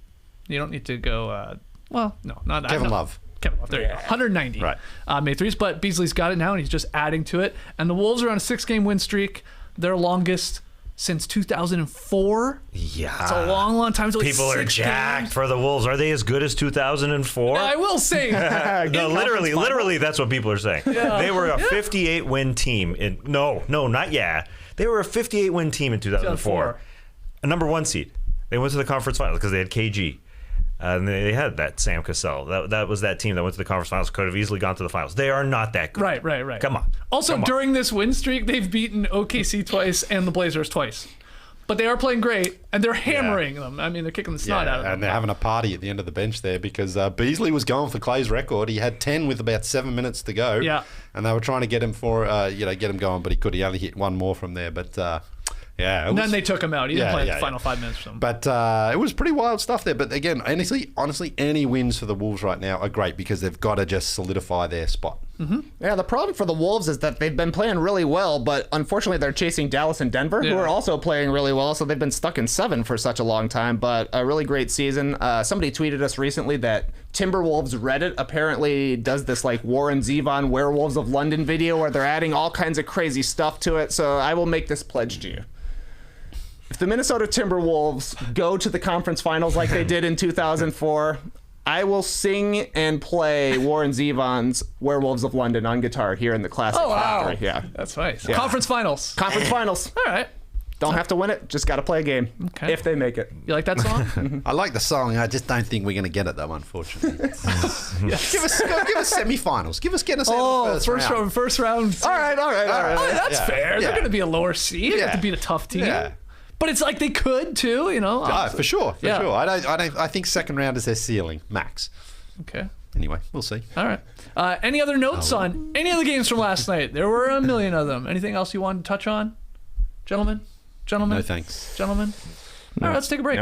You don't need to go, no, not Kevin no. Love. Kevin Love, there you go. 190 Right. Made threes, but Beasley's got it now, and he's just adding to it. And the Wolves are on a 6-game win streak, their longest since 2004. Yeah. It's a long time. So People are jacked for the Wolves. Are they as good as 2004? I will say. No, literally, that's what people are saying. Yeah. They were a 58-win team. No, not yeah. They were a 58-win team in 2004. A number 1 seed. They went to the conference finals because they had KG. And they had that Sam Cassell. That was that team that went to the conference finals. Could have easily gone to the finals. They are not that good. Right. Come on. Also, during this win streak, they've beaten OKC twice and the Blazers twice. But they are playing great, and they're hammering them. I mean, they're kicking the snot out of them. And they're having a party at the end of the bench there because Beasley was going for Clay's record. He had 10 with about 7 minutes to go. Yeah. And they were trying to get him get him going, but he could. He only hit one more from there. But and then they took him out. He didn't play the final 5 minutes for them. But it was pretty wild stuff there. But again, honestly, any wins for the Wolves right now are great because they've got to just solidify their spot. Mm-hmm. Yeah, the problem for the Wolves is that they've been playing really well, but unfortunately they're chasing Dallas and Denver, who are also playing really well, so they've been stuck in 7 for such a long time, but a really great season. Somebody tweeted us recently that Timberwolves Reddit apparently does this like Warren Zevon Werewolves of London video where they're adding all kinds of crazy stuff to it, so I will make this pledge to you. If the Minnesota Timberwolves go to the conference finals like they did in 2004, I will sing and play Warren Zevon's Werewolves of London on guitar here in the Classic Factory. Yeah. That's nice. Yeah. Conference finals. Conference finals. All right. Don't have to win it, just got to play a game. Okay. If they make it. You like that song? I like the song. I just don't think we're going to get it though, unfortunately. Give us semi-finals. Get us out of the first round. All right. Oh, that's fair. They're going to be a lower seed. They have to beat a tough team. Yeah. But it's like they could too, For sure. I think second round is their ceiling, max. Okay. Anyway, we'll see. All right. Any other notes on any of the games from last night? There were a million of them. Anything else you wanted to touch on? Gentlemen? No thanks. Gentlemen? All right, let's take a break.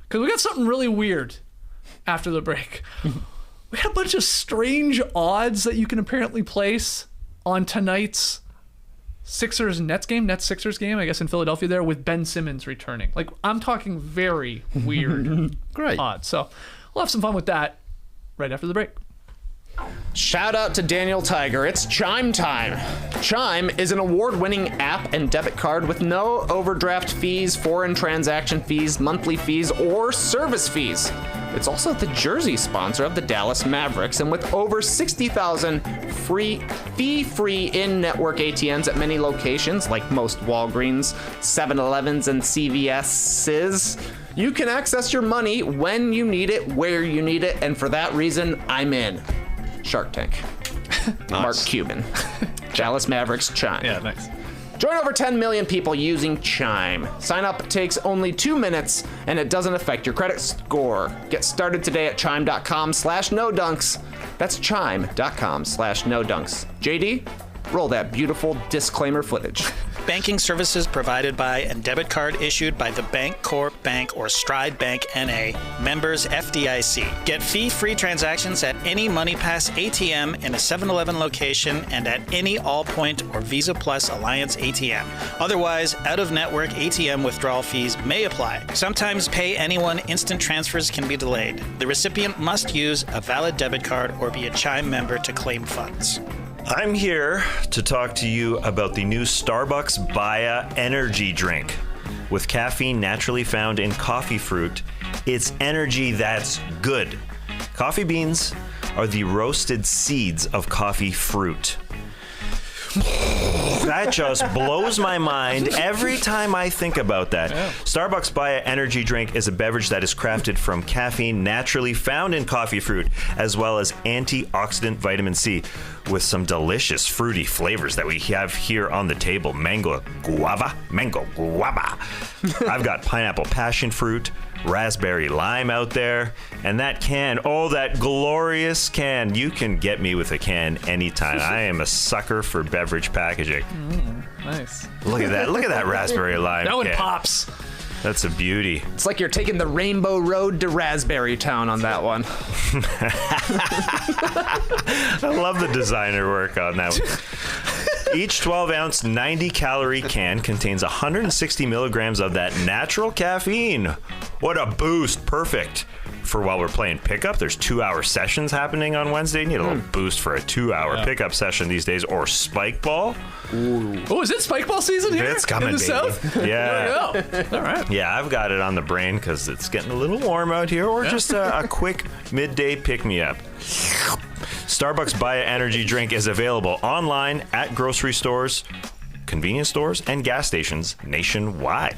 Because we got something really weird after the break. We had a bunch of strange odds that you can apparently place on tonight's Nets Sixers game, I guess in Philadelphia there, with Ben Simmons returning. Like, I'm talking very weird Great. odds. So we'll have some fun with that right after the break. Shout out to Daniel Tiger. It's Chime time. Chime is an award-winning app and debit card with no overdraft fees, foreign transaction fees, monthly fees, or service fees. It's also the jersey sponsor of the Dallas Mavericks, and with over 60,000 fee-free in-network ATMs at many locations, like most Walgreens, 7-Elevens, and CVS's, you can access your money when you need it, where you need it, and for that reason, I'm in. Shark Tank. Mark Cuban. Dallas Mavericks Chime. Yeah, nice. Join over 10 million people using Chime. Sign up takes only 2 minutes and it doesn't affect your credit score. Get started today at chime.com/nodunks. That's chime.com/nodunks. JD, roll that beautiful disclaimer footage. Banking services provided by and debit card issued by the Bank Corp Bank or Stride Bank NA, members FDIC. Get fee-free transactions at any MoneyPass ATM in a 7-Eleven location and at any Allpoint or Visa Plus Alliance ATM. Otherwise, out-of-network ATM withdrawal fees may apply. Sometimes pay anyone instant transfers can be delayed. The recipient must use a valid debit card or be a Chime member to claim funds. I'm here to talk to you about the new Starbucks Baya energy drink. With caffeine naturally found in coffee fruit, it's energy that's good. Coffee beans are the roasted seeds of coffee fruit. That just blows my mind every time I think about that. Yeah. Starbucks Baya energy drink is a beverage that is crafted from caffeine naturally found in coffee fruit, as well as antioxidant vitamin C, with some delicious fruity flavors that we have here on the table. Mango guava. I've got pineapple passion fruit, raspberry lime out there, and that can, that glorious can. You can get me with a can anytime. I am a sucker for beverage packaging. Nice. Look at that raspberry lime. That one can. pops. That's a beauty. It's like you're taking the Rainbow Road to Raspberry Town on that one. I love the designer work on that one. Each 12-ounce, 90-calorie can contains 160 milligrams of that natural caffeine. What a boost. Perfect for while we're playing pickup. There's 2-hour sessions happening on Wednesday. You need a little boost for a 2-hour pickup session these days. Or spike ball. Ooh. Oh, is it spike ball season here? It's coming, in the baby. South? Yeah. There we go. All right. Yeah, I've got it on the brain because it's getting a little warm out here. Or just a quick midday pick-me-up. Starbucks Baya energy drink is available online at grocery stores, convenience stores, and gas stations nationwide.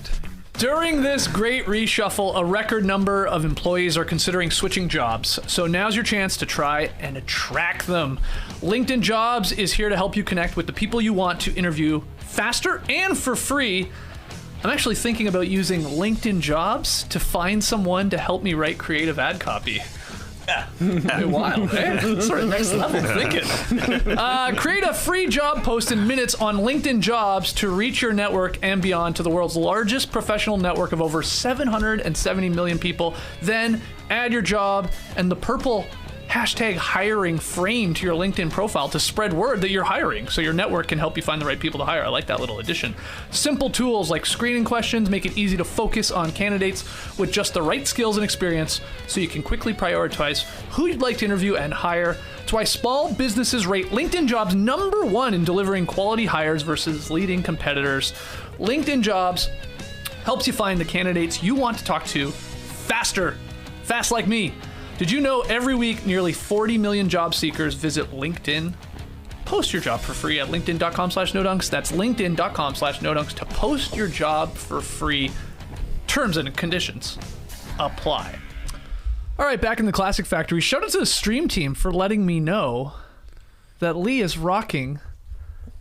During this great reshuffle, a record number of employees are considering switching jobs. So now's your chance to try and attract them. LinkedIn Jobs is here to help you connect with the people you want to interview faster and for free. I'm actually thinking about using LinkedIn Jobs to find someone to help me write creative ad copy. Wild, eh? Sort of next level thinking. Create a free job post in minutes on LinkedIn Jobs to reach your network and beyond to the world's largest professional network of over 770 million people. Then add your job and the purple #hiring frame to your LinkedIn profile to spread word that you're hiring so your network can help you find the right people to hire. I like that little addition. Simple tools like screening questions make it easy to focus on candidates with just the right skills and experience so you can quickly prioritize who you'd like to interview and hire. That's why small businesses rate LinkedIn Jobs #1 in delivering quality hires versus leading competitors. LinkedIn Jobs helps you find the candidates you want to talk to faster. Fast like me. Did you know every week nearly 40 million job seekers visit LinkedIn? Post your job for free at linkedin.com/nodunks. That's linkedin.com/nodunks to post your job for free. Terms and conditions apply. All right, back in the Classic Factory. Shout out to the stream team for letting me know that Leigh is rocking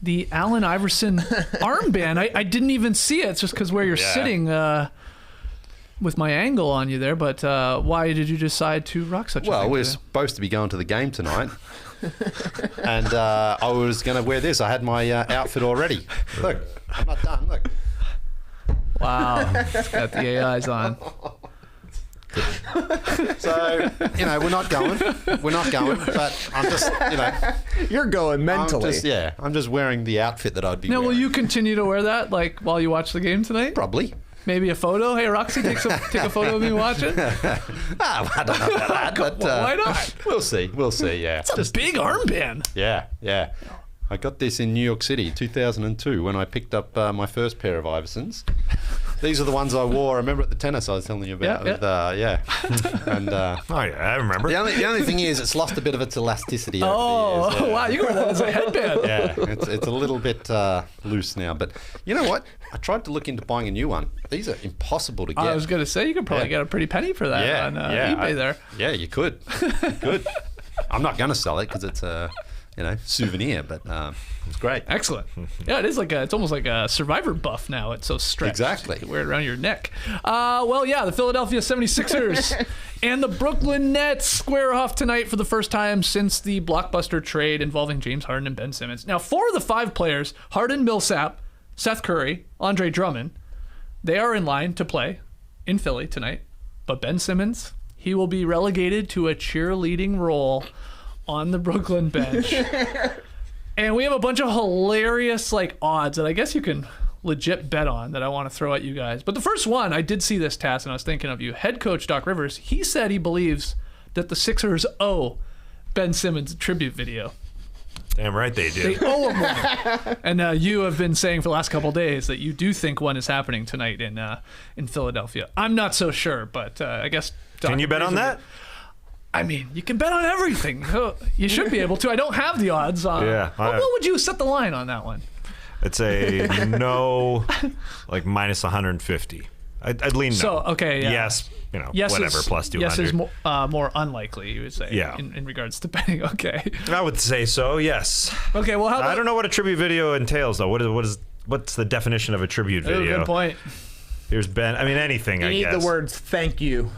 the Allen Iverson armband. I didn't even see it. It's just because where you're sitting. with my angle on you there, but why did you decide to rock such a Well, thing we're today? supposed to be going to the game tonight. And I was going to wear this. I had my outfit already. Look, I'm not done. Look. Wow. It's got the AIs on. So, we're not going. But I'm just, You're going mentally. I'm just wearing the outfit that I'd be Now, wearing. will you continue to wear that while you watch the game tonight? Probably. Maybe a photo? Hey, Roxy, take a photo of me watching? I don't know about that, but Why not? We'll see, yeah. It's a big armband. Yeah. I got this in New York City, 2002, when I picked up my first pair of Iversons. These are the ones I wore. I remember at the tennis I was telling you about. And I remember. the only thing is, it's lost a bit of its elasticity. Oh, over the years. wow, you can wear that as a headband. Yeah, it's a little bit loose now. But you know what? I tried to look into buying a new one. These are impossible to get. I was going to say, you could probably get a pretty penny for that on eBay there. Yeah, you could. I'm not going to sell it because it's a souvenir, but it's great. Excellent. Yeah, it is it's almost like a Survivor buff now. It's so stretched. Exactly. You can wear it around your neck. The Philadelphia 76ers and the Brooklyn Nets square off tonight for the first time since the blockbuster trade involving James Harden and Ben Simmons. Now, 4 of the 5 players, Harden, Millsap, Seth Curry, Andre Drummond, they are in line to play in Philly tonight. But Ben Simmons, he will be relegated to a cheerleading role on the Brooklyn bench. And we have a bunch of hilarious odds that I guess you can legit bet on that I want to throw at you guys. But the first one, I did see this, Tass, and I was thinking of you. Head coach Doc Rivers, he said he believes that the Sixers owe Ben Simmons a tribute video. Damn right they do. They owe him one. And you have been saying for the last couple of days that you do think one is happening tonight in Philadelphia. I'm not so sure, but I guess Doc Can you bet on that? I mean, you can bet on everything. You should be able to. I don't have the odds on. Yeah. What would you set the line on that one? It's a no, minus 150. I'd lean no. So, okay, yeah. Yes, Yes whatever, is, plus 200. Yes is more unlikely, you would say. Yeah. In regards to betting. Okay. I would say so, yes. Okay, well, how about... I don't know what a tribute video entails, though. What's the definition of a tribute video? Good point. Here's Ben. I mean, anything, I You guess. need the words "thank you."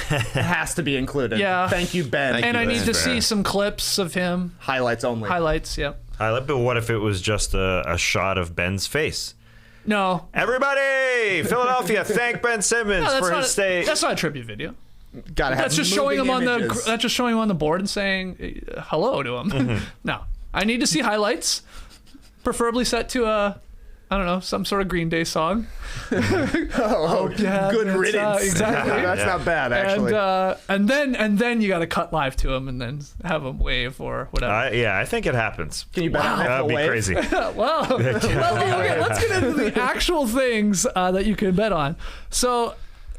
It has to be included. Yeah. Thank you, Ben. Thank And you, I need Ben. to see some clips of him. Highlights only. Highlights, yep. But what if it was just a shot of Ben's face? No. Everybody, Philadelphia, thank Ben Simmons No, for his stay. that's not a tribute video. Gotta have That's just showing him moving on images. that's just showing him on the board and saying hello to him. No. I need to see highlights, preferably set to I don't know, some sort of Green Day song. Oh, yeah, good that's, riddance. exactly. That's not bad, actually. And then you got to cut live to him and then have him wave or whatever. I think it happens. Can you bet on That would be wave? crazy. well, okay, let's get into the actual things that you can bet on. So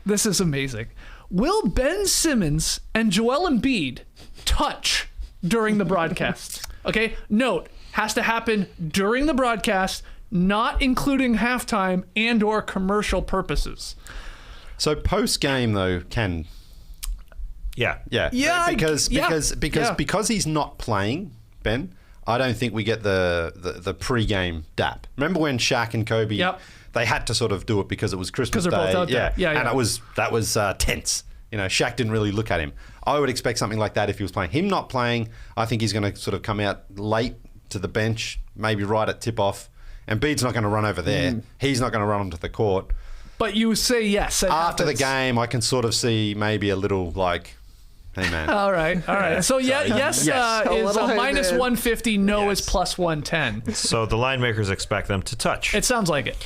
this is amazing. Will Ben Simmons and Joel Embiid touch during the broadcast? Okay, note, has to happen during the broadcast, not including halftime and or commercial purposes. So post game though can Yeah. because he's not playing, Ben. I don't think we get the pre-game dap. Remember when Shaq and Kobe? Yep. They had to sort of do it because it was Christmas Because they're Day. both out there. Yeah, and yeah. that was tense. Shaq didn't really look at him. I would expect something like that if he was playing. Him not playing, I think he's going to sort of come out late to the bench, maybe right at tip-off. Embiid's not going to run over there. He's not going to run onto the court. But you say yes. After the game, I can sort of see maybe a little hey man. All right. So yes, A is little minus bit. 150. No Yes. is plus 110. So the line makers expect them to touch. It sounds like it.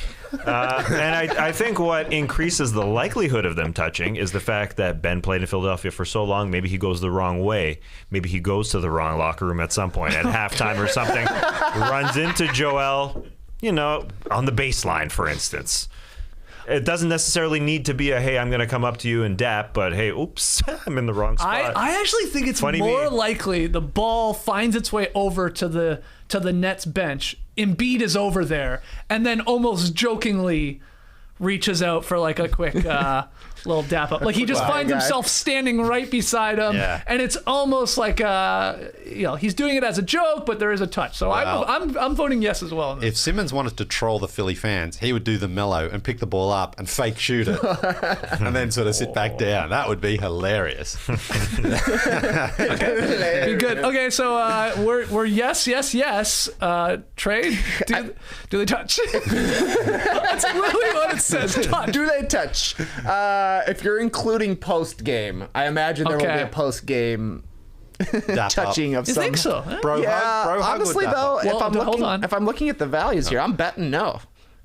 And I think what increases the likelihood of them touching is the fact that Ben played in Philadelphia for so long. Maybe he goes the wrong way. Maybe he goes to the wrong locker room at some point at halftime or something. Runs into Joel, on the baseline, for instance. It doesn't necessarily need to be a, hey, I'm going to come up to you and dap, but hey, oops, I'm in the wrong spot. I actually think it's Funny more me. likely the ball finds its way over to the Nets bench. Embiid is over there, and then almost jokingly reaches out for like a quick little dap up. Like he just finds himself standing right beside him, and it's almost like he's doing it as a joke, but there is a touch. So I'm voting yes as well. If Simmons wanted to troll the Philly fans, he would do the mellow and pick the ball up and fake shoot it, and then sort of sit back down. That would be hilarious. Be good. Okay, so we're yes. Trade. Do they touch? That's literally what it says. Touch. Do they touch? If you're including post game, I imagine there will be a post game touching of You some. think so? Bro hug Honestly would though, Well, if I'm looking at the values here, I'm betting no.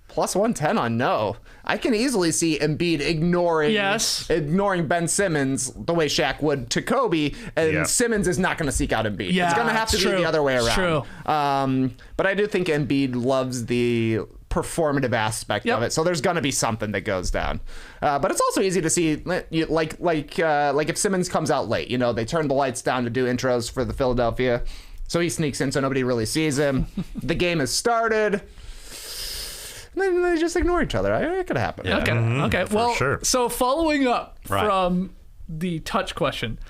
Plus 110 on no. I can easily see Embiid ignoring Ben Simmons the way Shaq would to Kobe, and Simmons is not going to seek out Embiid. Yeah, it's going to have to be the other way around. It's true. But I do think Embiid loves the performative aspect of it, so there's going to be something that goes down. But it's also easy to see, like if Simmons comes out late, they turn the lights down to do intros for the Philadelphia, so he sneaks in so nobody really sees him. The game has started. And they just ignore each other. It could happen. Yeah. Okay. Well, sure. So following up from the touch question,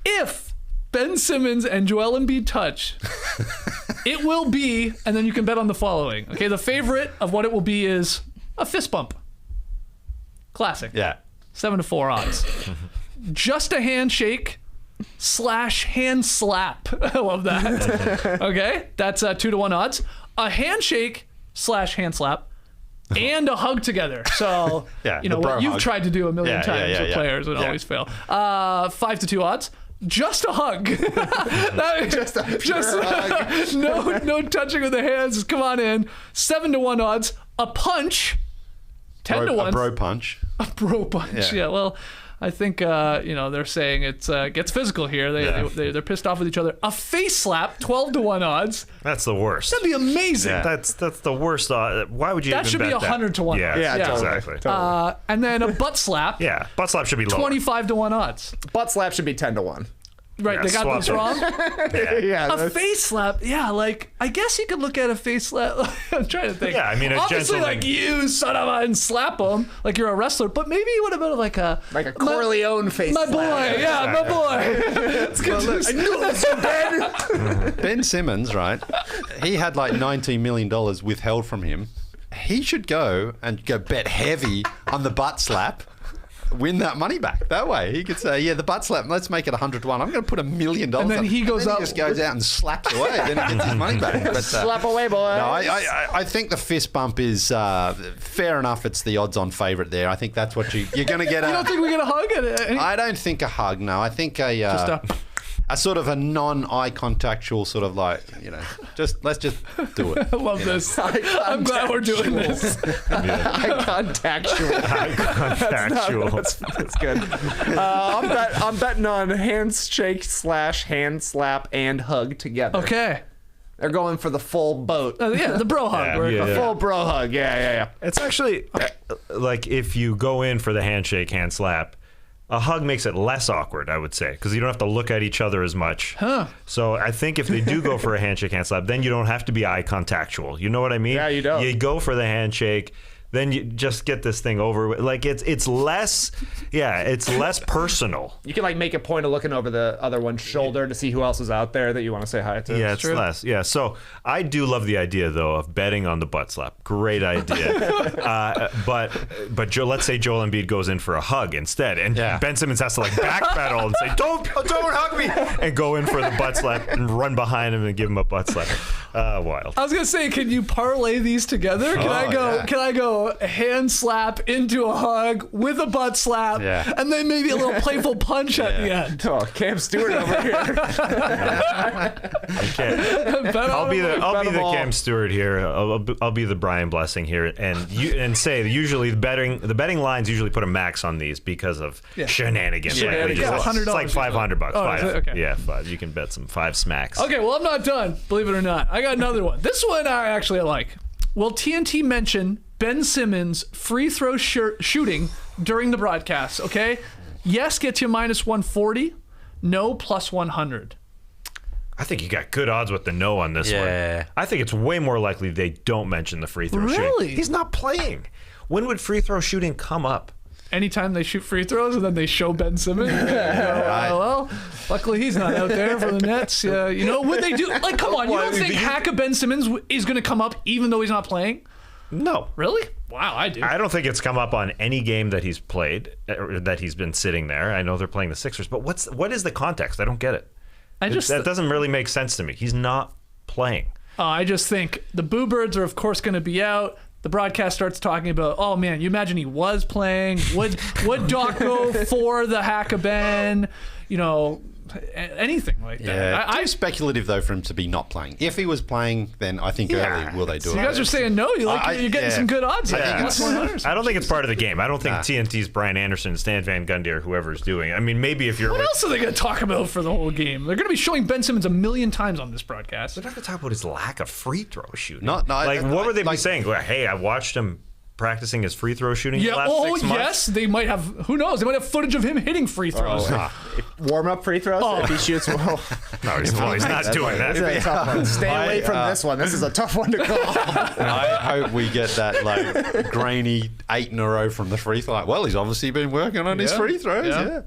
if Ben Simmons and Joel Embiid touch, it will be, and then you can bet on the following. Okay, the favorite of what it will be is a fist bump. Classic. Yeah. 7-4 odds. Just a handshake / hand slap. I love that. Okay, that's 2-1 odds. A handshake / hand slap. And a hug together. So, what you've tried to do a million times with players and always fail. 5-2 odds. Just a hug. just a hug. No touching with the hands. Come on in. 7-1 odds. A punch. 10-1. A bro punch. A bro punch. Yeah. Well, I think they're saying it gets physical here. They're pissed off with each other. A face slap. 12-1 odds. That's the worst. That'd be amazing. Yeah. That's the worst. Why would you? That even should bet be 100-1. Yeah, exactly. Totally. And then a butt slap. Yeah, butt slap should be lower. 25-1 odds. Butt slap should be 10-1. Right, they got this wrong. Yeah, a face slap. Yeah, like I guess you could look at a face slap. I'm trying to think. Yeah, I mean, obviously, like you son of a, and slap them like you're a wrestler, but maybe it would have been like a Corleone face. My slap. boy, yeah, my boy. It's good. I knew it was Ben. Ben Simmons, right? He had like $19 million withheld from him. He should go bet heavy on the butt slap. Win that money back that way. He could say, the butt slap, let's make it 100-1. I'm going to put $1 million. And then he goes and then up. He just goes out and slaps away. Then he gets his money back. But, slap away, boy. No, I think the fist bump is fair enough. It's the odds-on favourite there. I think that's what you're going to get. You don't think we get a hug? I don't think a hug. No, I think a sort of a non-eye contactual sort of like, let's just do it. I love this. I'm glad we're doing this. Eye contactual. That's good. I'm betting on handshake / hand slap and hug together. Okay. They're going for the full boat. The bro hug. The full bro hug. Yeah. It's actually like if you go in for the handshake, hand slap, a hug makes it less awkward, I would say, because you don't have to look at each other as much. Huh. So I think if they do go for a handshake, hand slap, then you don't have to be eye contactual. You know what I mean? Yeah, you don't. You go for the handshake, then you just get this thing over with. Like it's less personal. You can make a point of looking over the other one's shoulder to see who else is out there that you want to say hi to. Yeah, it's less. Yeah, so I do love the idea though of betting on the butt slap. Great idea. But Joe, let's say Joel Embiid goes in for a hug instead, and Ben Simmons has to backpedal and say, "Don't hug me," and go in for the butt slap and run behind him and give him a butt slap. Wild. I was gonna say, can you parlay these together? Can I go a hand slap into a hug with a butt slap, and then maybe a little playful punch at the end? Oh, Cam Stewart over here. I'll be the Cam Stewart here. I'll be the Brian Blessing here, and say usually the betting lines usually put a max on these because of shenanigans. $100. It's like $500. Oh, is it? Okay. Yeah, $5. You can bet some 5 smacks. Okay, well I'm not done. Believe it or not, I got another one. This one I actually like. Will TNT mention Ben Simmons free throw shooting during the broadcast? Okay, yes gets you -140, no +100. I think you got good odds with the no on this Yeah. one. I think it's way more likely they don't mention the free throw shooting. Really? He's not playing. When would free throw shooting come up? Anytime they shoot free throws and then they show Ben Simmons. Well, luckily he's not out there for the Nets. Would they do? Like, come on, you don't think hack of Ben Simmons is going to come up even though he's not playing? No. Really? Wow, I do. I don't think it's come up on any game that he's played, or that he's been sitting there. I know they're playing the Sixers, but what is the context? I don't get it. That doesn't really make sense to me. He's not playing. I just think the Boo Birds are, of course, going to be out. The broadcast starts talking about, oh man, you imagine he was playing. Would Doc go for the hack of Ben? Anything like that. Yeah, too speculative though for him to be not playing. If he was playing, then I think early will they do it. You guys are saying no. You're getting some good odds. I don't think it's part of the game. I don't think TNT's Brian Anderson, Stan Van Gundy, or whoever's doing it. I mean, maybe if you're. What else are they going to talk about for the whole game? They're going to be showing Ben Simmons 1,000,000 times on this broadcast. They're not going to talk about his lack of free throw shooting. What would they be saying? Hey, I watched him practicing his free throw shooting the last 6 months. Yes, they might have. Who knows? They might have footage of him hitting free throws. Warm up free throws if he shoots well. No, he's not doing that. It's a tough one. Stay away from this one. This is a tough one to call. I hope we get that grainy 8 in a row from the free throw. Well, he's obviously been working on his free throws.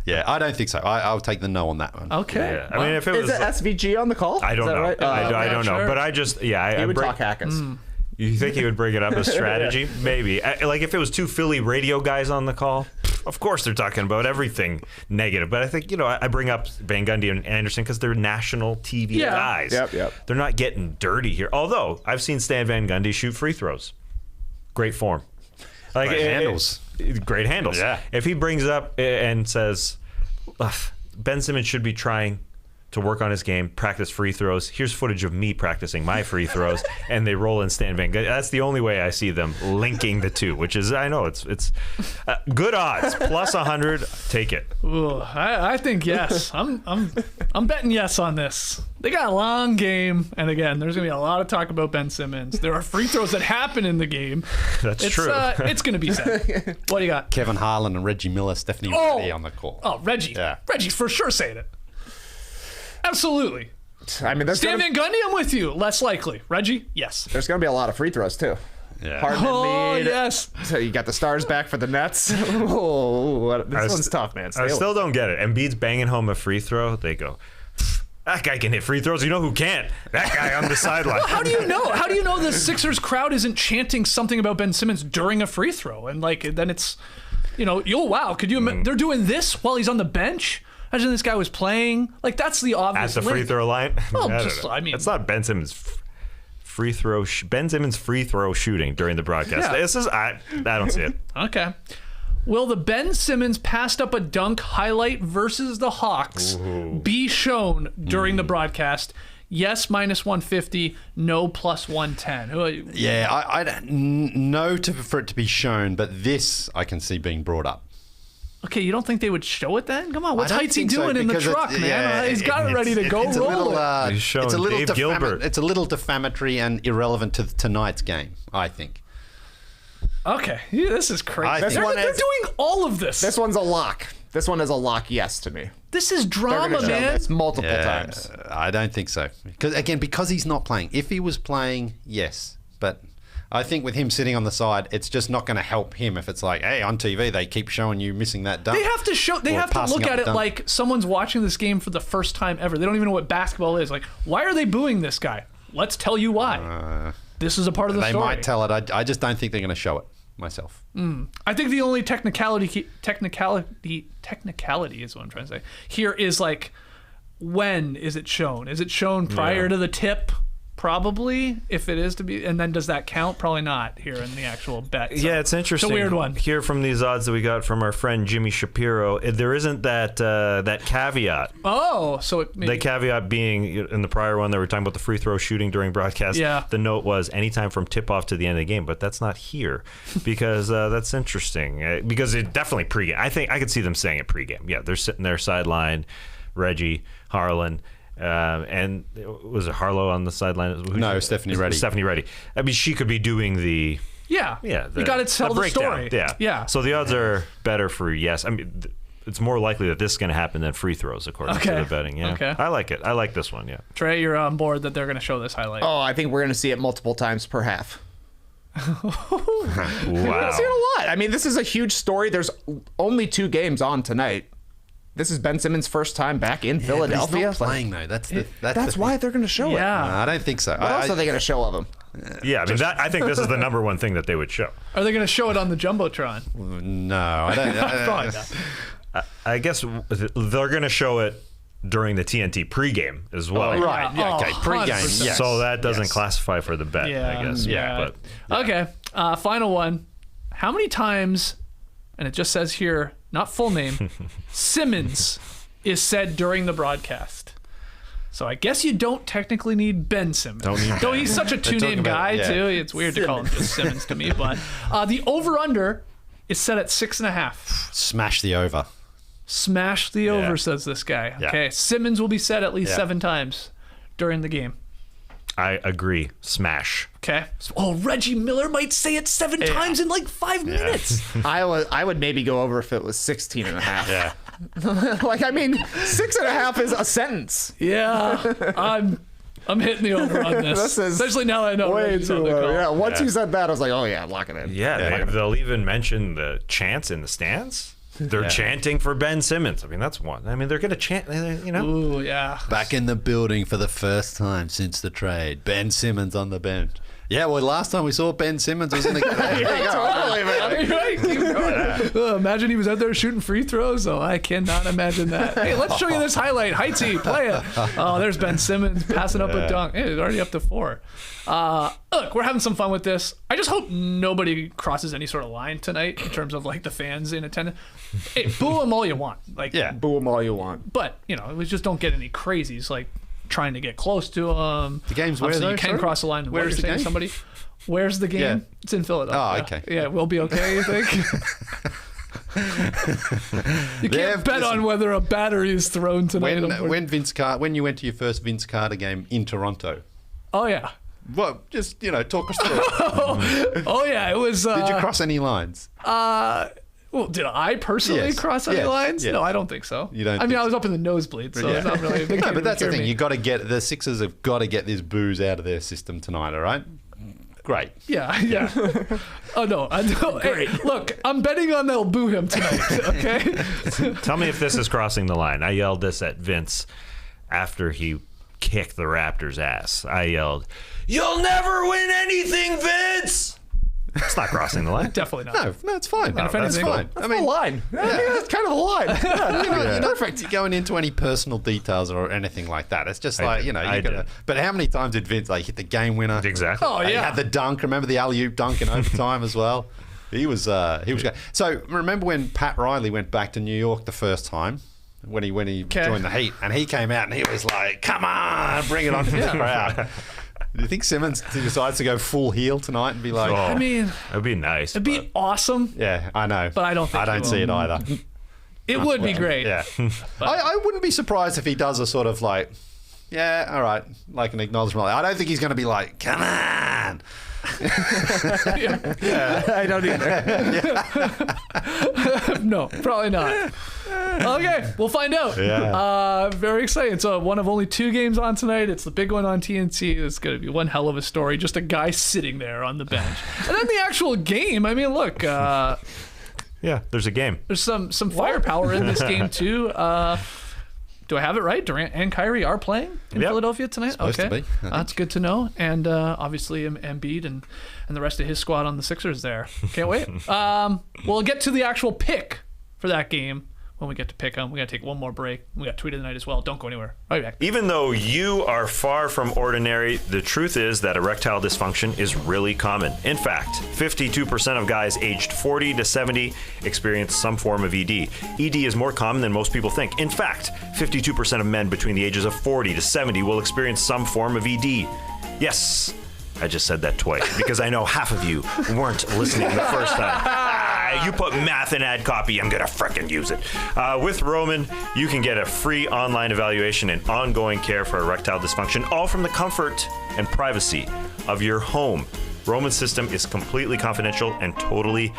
Yeah, I don't think so. I'll take the no on that one. Okay. Yeah. I mean, if it was is it SVG on the call? I don't know. Right? I don't know. But I just he would talk Hackins. You think he would bring it up as strategy? Maybe. Like if it was 2 Philly radio guys on the call, of course they're talking about everything negative. But I think, I bring up Van Gundy and Anderson because they're national TV guys. Yep. They're not getting dirty here. Although I've seen Stan Van Gundy shoot free throws. Great form. Great handles. Great handles. Yeah. If he brings up and says, Ben Simmons should be trying to work on his game, practice free throws. Here's footage of me practicing my free throws, and they roll in Stan Van Gundy. That's the only way I see them linking the two, which is, I know, it's good odds. Plus 100, take it. Ooh, I think yes. I'm betting yes on this. They got a long game, and again, there's going to be a lot of talk about Ben Simmons. There are free throws that happen in the game. That's true. It's going to be sad. What do you got? Kevin Harlan and Reggie Miller, Stephanie Reddy on the call. Oh, Reggie. Yeah. Reggie's for sure saying it. Absolutely. I mean, Stan Van Gundy, I'm with you. Less likely. Reggie, yes. There's going to be a lot of free throws, too. Yeah. Harden and Embiid. Yes. So you got the stars back for the Nets. This one's tough, man. I still don't get it. Embiid's banging home a free throw. They go, that guy can hit free throws. You know who can't? That guy on the sideline. How do you know? How do you know the Sixers crowd isn't chanting something about Ben Simmons during a free throw? And then it's, wow, could you? They're doing this while he's on the bench. Imagine this guy was playing. Like, that's the obvious at the free throw line. Well, it's not Ben Simmons free throw. Ben Simmons free throw shooting during the broadcast. Yeah. This is I don't see it. Okay. Will the Ben Simmons passed up a dunk highlight versus the Hawks be shown during the broadcast? Yes, -150. No, +110. Yeah, I don't know for it to be shown, but this I can see being brought up. Okay, you don't think they would show it then? Come on, what I don't tight's he think so, doing in the because truck, man? He's got it ready to go. It's a little, He's showing it's a little Dave Gilbert. It's a little defamatory and irrelevant to tonight's game, I think. Okay, this is crazy. They're They're doing all of this. This one's a lock. This one is a lock yes to me. This is They're drama, going to show man. this multiple times. I don't think so. Because he's not playing. If he was playing, yes. But I think with him sitting on the side, it's just not going to help him if it's like, hey, on TV, they keep showing you missing that dunk. They have to show. They or have to passing look up at the it dunk. like someone's watching this game for the first time ever. They don't even know what basketball is. Like, why are they booing this guy? Let's tell you why. This is a part of the They story. might tell it. I just don't think they're going to show it myself. I think the only technicality is what I'm trying to say. Here is like, when is it shown? Is it shown prior to the tip? Probably, if it is to be, and then does that count? Probably not here in the actual bet. So Yeah, it's interesting. It's a weird one. Here from these odds that we got from our friend Jimmy Shapiro, there isn't that caveat. Oh, so it maybe, The caveat being in the prior one, they were talking about the free throw shooting during broadcast. Yeah. The note was anytime from tip off to the end of the game, but that's not here because that's interesting because it definitely pregame. I think I could see them saying it pregame. Yeah, they're sitting there sideline, Reggie, Harlan. And was it Harlow on the sideline? No, Stephanie Reddy. Stephanie Reddy. I mean, she could be doing the you got to tell the breakdown. story. Yeah. Yeah. So the odds are better for yes. I mean, it's more likely that this is going to happen than free throws, according to the betting. Yeah, Okay. I like it. I like this one. Yeah. Trey, you're on board that they're going to show this highlight. Oh, I think we're going to see it multiple times per half. We're going to see it a lot. I mean, this is a huge story. There's only 2 games on tonight. This is Ben Simmons' first time back in Philadelphia. He's not playing though. That's why they're going to show it. Yeah. I don't think so. What else are they going to show of him? Yeah, I mean, I think this is the number one thing that they would show. Are they going to show it on the Jumbotron? No, I don't. Probably not. I guess they're going to show it during the TNT pregame as well. Right. Yeah, okay. Pre-game. 100%. Yes. So that doesn't classify for the bet, I guess. Yeah. But Okay. Final one. How many times, and it just says here, not full name, Simmons is said during the broadcast? So I guess you don't technically need Ben Simmons. Though he's such a two-name guy, too. It's weird to call him just Simmons to me. But the over-under is set at 6.5. Smash the over. Smash the over, says this guy. Yeah. Okay, Simmons will be set at least 7 times during the game. I agree. Smash. Okay. Oh, Reggie Miller might say it 7 times in like 5 minutes. I would maybe go over if it was 16 and a half. Yeah. Like, I mean, 6.5 is a sentence. Yeah, I'm hitting the over on this. This is especially now that I know Way Reggie's too on the low. call. Yeah, once you said that, I was like, oh yeah, lock it in. Yeah, they'll even mention the chants in the stands. They're chanting for Ben Simmons. I mean, that's one. I mean, they're going to chant, you know. Ooh, yeah. Back in the building for the first time since the trade. Ben Simmons on the bench. Yeah, well, last time we saw Ben Simmons was in the game. Totally, man. Right, keep going. Imagine he was out there shooting free throws. Oh, I cannot imagine that. Hey, let's show you this highlight. Heitzy, play it. Oh, there's Ben Simmons passing up a dunk. Hey, it's already up to 4. Look, we're having some fun with this. I just hope nobody crosses any sort of line tonight in terms of like the fans in attendance. Hey, boo them all you want. Like, Boo them all you want. but you know, we just don't get any crazies like trying to get close to them. The game's where, Obviously, though, you can sorry? cross the line. Where is the game? Somebody. Where's the game? Yeah. It's in Philadelphia. Oh, okay. Yeah, we'll be okay, you think? You can't bet on whether a battery is thrown tonight. When you went to your first Vince Carter game in Toronto, Oh yeah. well, just talk us through it. Oh yeah. It was. Did you cross any lines? Well, did I personally Yes. cross any Yes. lines? Yes. No, I don't think so. You don't I mean, think I was up in the nosebleed, so it's not really. They No, can't but that's even the hear thing. me. You got to get the Sixers have got to get this booze out of their system tonight. All right. Great. Yeah. Oh no, I know. Hey, look, I'm betting on they'll boo him tonight. Okay. Tell me if this is crossing the line. I yelled this at Vince after he kicked the Raptors' ass. I yelled, "You'll never win anything, Vince!" It's not crossing the line. Definitely not. No, it's fine. if That's anything- fine. That's a line. I think that's kind of a line. You're not perfect going into any personal details or anything like that. It's just like, did. you I gotta. did. But how many times did Vince hit the game winner? Exactly. Oh He yeah. had the dunk. Remember the alley-oop dunk in overtime as well? He was good. So remember when Pat Riley went back to New York the first time? When he joined the Heat, and he came out and he was like, "Come on, bring it on to the crowd." Do you think Simmons decides to go full heel tonight and be like, I mean, It'd be nice. it'd be awesome. "Yeah, I know, But I don't think I don't he see will. it either." It would be great. Yeah, I wouldn't be surprised if he does a sort of like, "Yeah, all right," like an acknowledgement. I don't think he's going to be like, "Come on." I don't either. No, probably not. Okay, we'll find out. Yeah. Very exciting. So one of only 2 games on tonight. It's the big one on TNT. It's going to be one hell of a story. Just a guy sitting there on the bench. And then the actual game. I mean, look, Yeah, there's a game. there's some firepower in this game too. Do I have it right? Durant and Kyrie are playing in Yep. Philadelphia tonight. Supposed to Okay, be, I think. that's good to know. And obviously Embiid and the rest of his squad on the Sixers there. Can't wait. We'll get to the actual pick for that game when we get to pick them. We got to take one more break. We got tweet of the night as well. Don't go anywhere. I'll be back. Even though you are far from ordinary, the truth is that erectile dysfunction is really common. In fact, 52% of guys aged 40 to 70 experience some form of ED. ED is more common than most people think. In fact, 52% of men between the ages of 40 to 70 will experience some form of ED. Yes, I just said that twice because I know half of you weren't listening the first time. You put math in ad copy, I'm gonna frickin' use it. With Roman, you can get a free online evaluation and ongoing care for erectile dysfunction, all from the comfort and privacy of your home. Roman's system is completely confidential and totally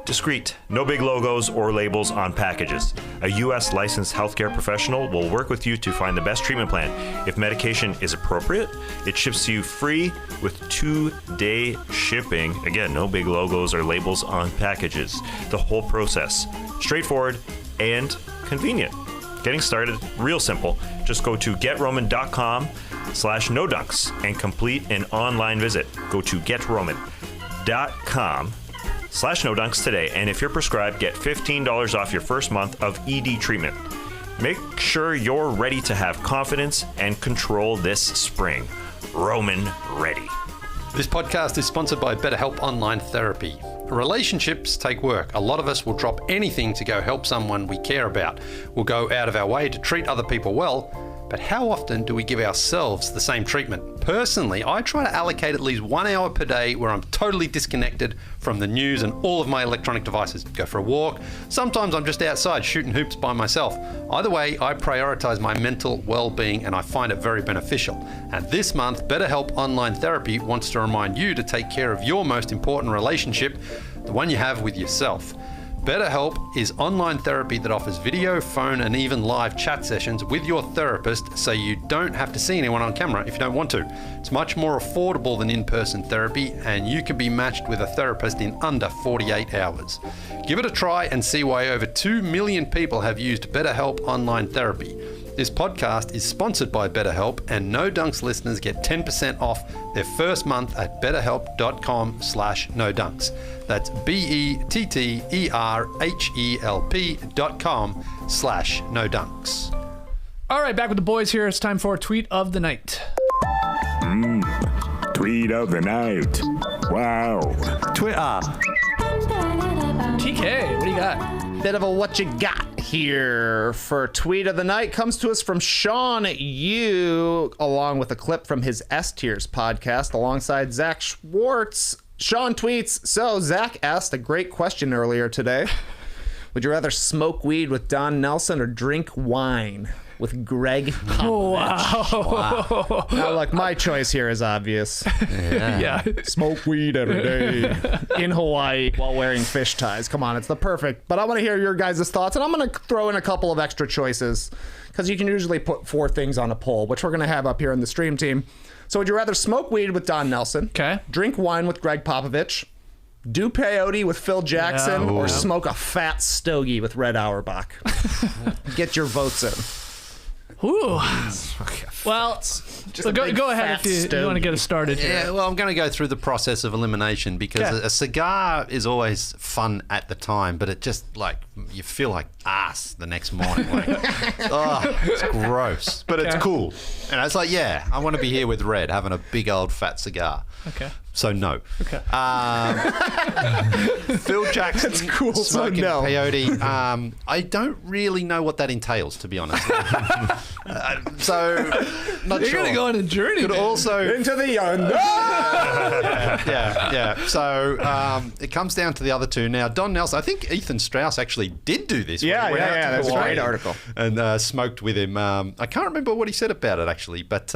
Discreet, no big logos or labels on packages. A U.S. licensed healthcare professional will work with you to find the best treatment plan. If medication is appropriate, it ships to you free with 2-day shipping. Again, no big logos or labels on packages. The whole process, straightforward and convenient. Getting started, real simple. Just go to getroman.com/nodunks and complete an online visit. Go to getroman.com/nodunks today, and if you're prescribed, get $15 off your first month of ED treatment. Make sure you're ready to have confidence and control this spring. Roman ready. This podcast is sponsored by BetterHelp Online Therapy. Relationships take work. A lot of us will drop anything to go help someone we care about. We'll go out of our way to treat other people well, but how often do we give ourselves the same treatment? Personally, I try to allocate at least 1 hour per day where I'm totally disconnected from the news and all of my electronic devices. Go for a walk. Sometimes I'm just outside shooting hoops by myself. Either way, I prioritize my mental well-being and I find it very beneficial. And this month, BetterHelp Online Therapy wants to remind you to take care of your most important relationship, the one you have with yourself. BetterHelp is online therapy that offers video, phone, and even live chat sessions with your therapist, so you don't have to see anyone on camera if you don't want to. It's much more affordable than in-person therapy, and you can be matched with a therapist in under 48 hours. Give it a try and see why over 2 million people have used BetterHelp Online Therapy. This podcast is sponsored by BetterHelp, and No Dunks listeners get 10% off their first month at betterhelp.com/nodunks. That's BETTERHELP.com/nodunks. All right, back with the boys here. It's time for Tweet of the Night. Tweet of the night. Wow. Twitter. TK, what do you got? Bit of a what you got here for Tweet of the Night comes to us from Sean Yu, along with a clip from his S Tiers podcast alongside Zach Schwartz. Sean tweets, so Zach asked a great question earlier today. Would you rather smoke weed with Don Nelson or drink wine with Gregg Popovich? Wow. Now, look, my choice here is obvious. Yeah. Smoke weed every day in Hawaii while wearing fish ties. Come on, it's the perfect. But I want to hear your guys' thoughts, and I'm going to throw in a couple of extra choices because you can usually put 4 things on a poll, which we're going to have up here in the stream team. So would you rather smoke weed with Don Nelson, Okay. drink wine with Gregg Popovich, do peyote with Phil Jackson, or smoke a fat stogie with Red Auerbach? Get your votes in. Ooh. Well, so go ahead if you want to get us started here. Yeah, well, I'm going to go through the process of elimination because a cigar is always fun at the time, but it just, like, you feel like ass the next morning. Like, it's gross, but it's cool. And it's like, yeah, I want to be here with Red having a big old fat cigar. Okay. So no. Okay. Phil Jackson. That's cool, so Smoking no. peyote. I don't really know what that entails, to be honest. So not You're sure. going to go on a journey. Could man. also Into the unknown. yeah. So it comes down to the other two now. Don Nelson. I think Ethan Strauss actually did do this. Yeah, when he went out to that's a Hawaii great article. And smoked with him. I can't remember what he said about it actually, but.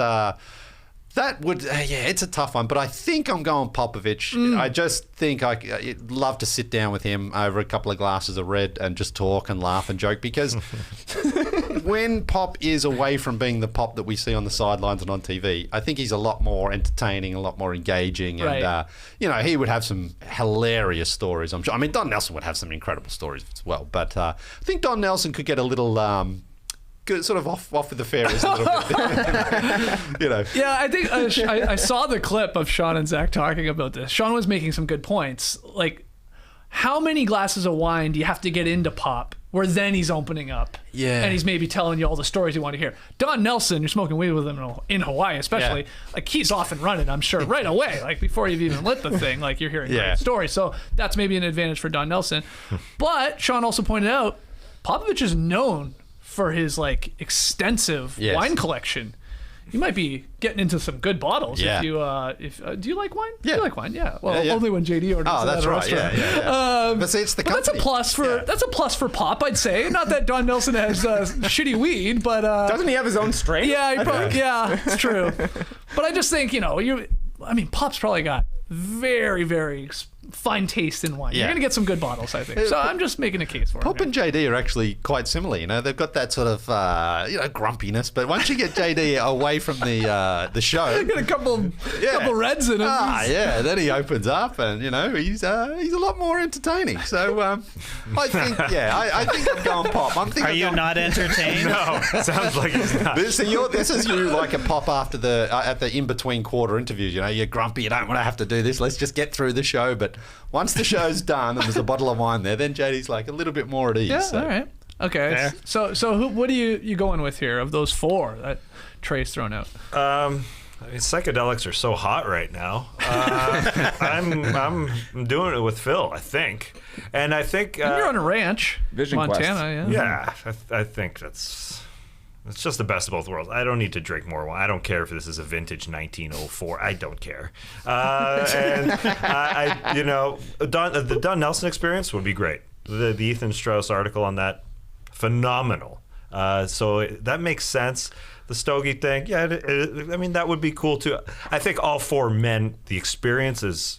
That would, it's a tough one, but I think I'm going Popovich. I just think I'd love to sit down with him over a couple of glasses of red and just talk and laugh and joke because when Pop is away from being the Pop that we see on the sidelines and on TV, I think he's a lot more entertaining, a lot more engaging, and he would have some hilarious stories. I'm sure. I mean, Don Nelson would have some incredible stories as well, but I think Don Nelson could get a little. Sort of off with the fairies a little bit. Yeah, I think I saw the clip of Sean and Zach talking about this. Sean was making some good points. Like, how many glasses of wine do you have to get into Pop where then he's opening up? Yeah. And he's maybe telling you all the stories you want to hear. Don Nelson, you're smoking weed with him in Hawaii especially. Yeah. Like, he's off and running, I'm sure, right away. Like, before you've even lit the thing, like, you're hearing great stories. So that's maybe an advantage for Don Nelson. But Sean also pointed out, Popovich is known for his like extensive wine collection. You might be getting into some good bottles if you do you like wine? Yeah. You like wine? Yeah. Well, only when JD orders Oh, that's at a right. restaurant. Yeah. But see, it's the company. That's a plus for Pop, I'd say. Not that Don Nelson has shitty weed, but Doesn't he have his own strain? yeah, it's true. But I just think Pop's probably got very, very fine taste in wine. Yeah. You're gonna get some good bottles, I think. So I'm just making a case for Pop it. and JD are actually quite similar. They've got that sort of grumpiness, but once you get JD away from the show, Got a couple reds in him. Then he opens up, and he's a lot more entertaining. So I think I'm going Pop. Are you not entertained? No, sounds like he's not. This is you like a Pop after at the in between quarter interviews. You're grumpy. You don't want to have to do this. Let's just get through the show. But once the show's done and there's a bottle of wine there, then JD's like a little bit more at ease. Yeah, so. all right. Okay. Fair. So what are you going with here of those four that Trey's thrown out? Psychedelics are so hot right now. I'm doing it with Phil, I think, and I think You're on a ranch, Vision Montana. Quest. Yeah. I think it's just the best of both worlds. I don't need to drink more wine. I don't care if this is a vintage 1904. I don't care. The Don Nelson experience would be great. The Ethan Strauss article on that, phenomenal. So that makes sense. The Stogie thing, that would be cool too. I think all four men, the experiences,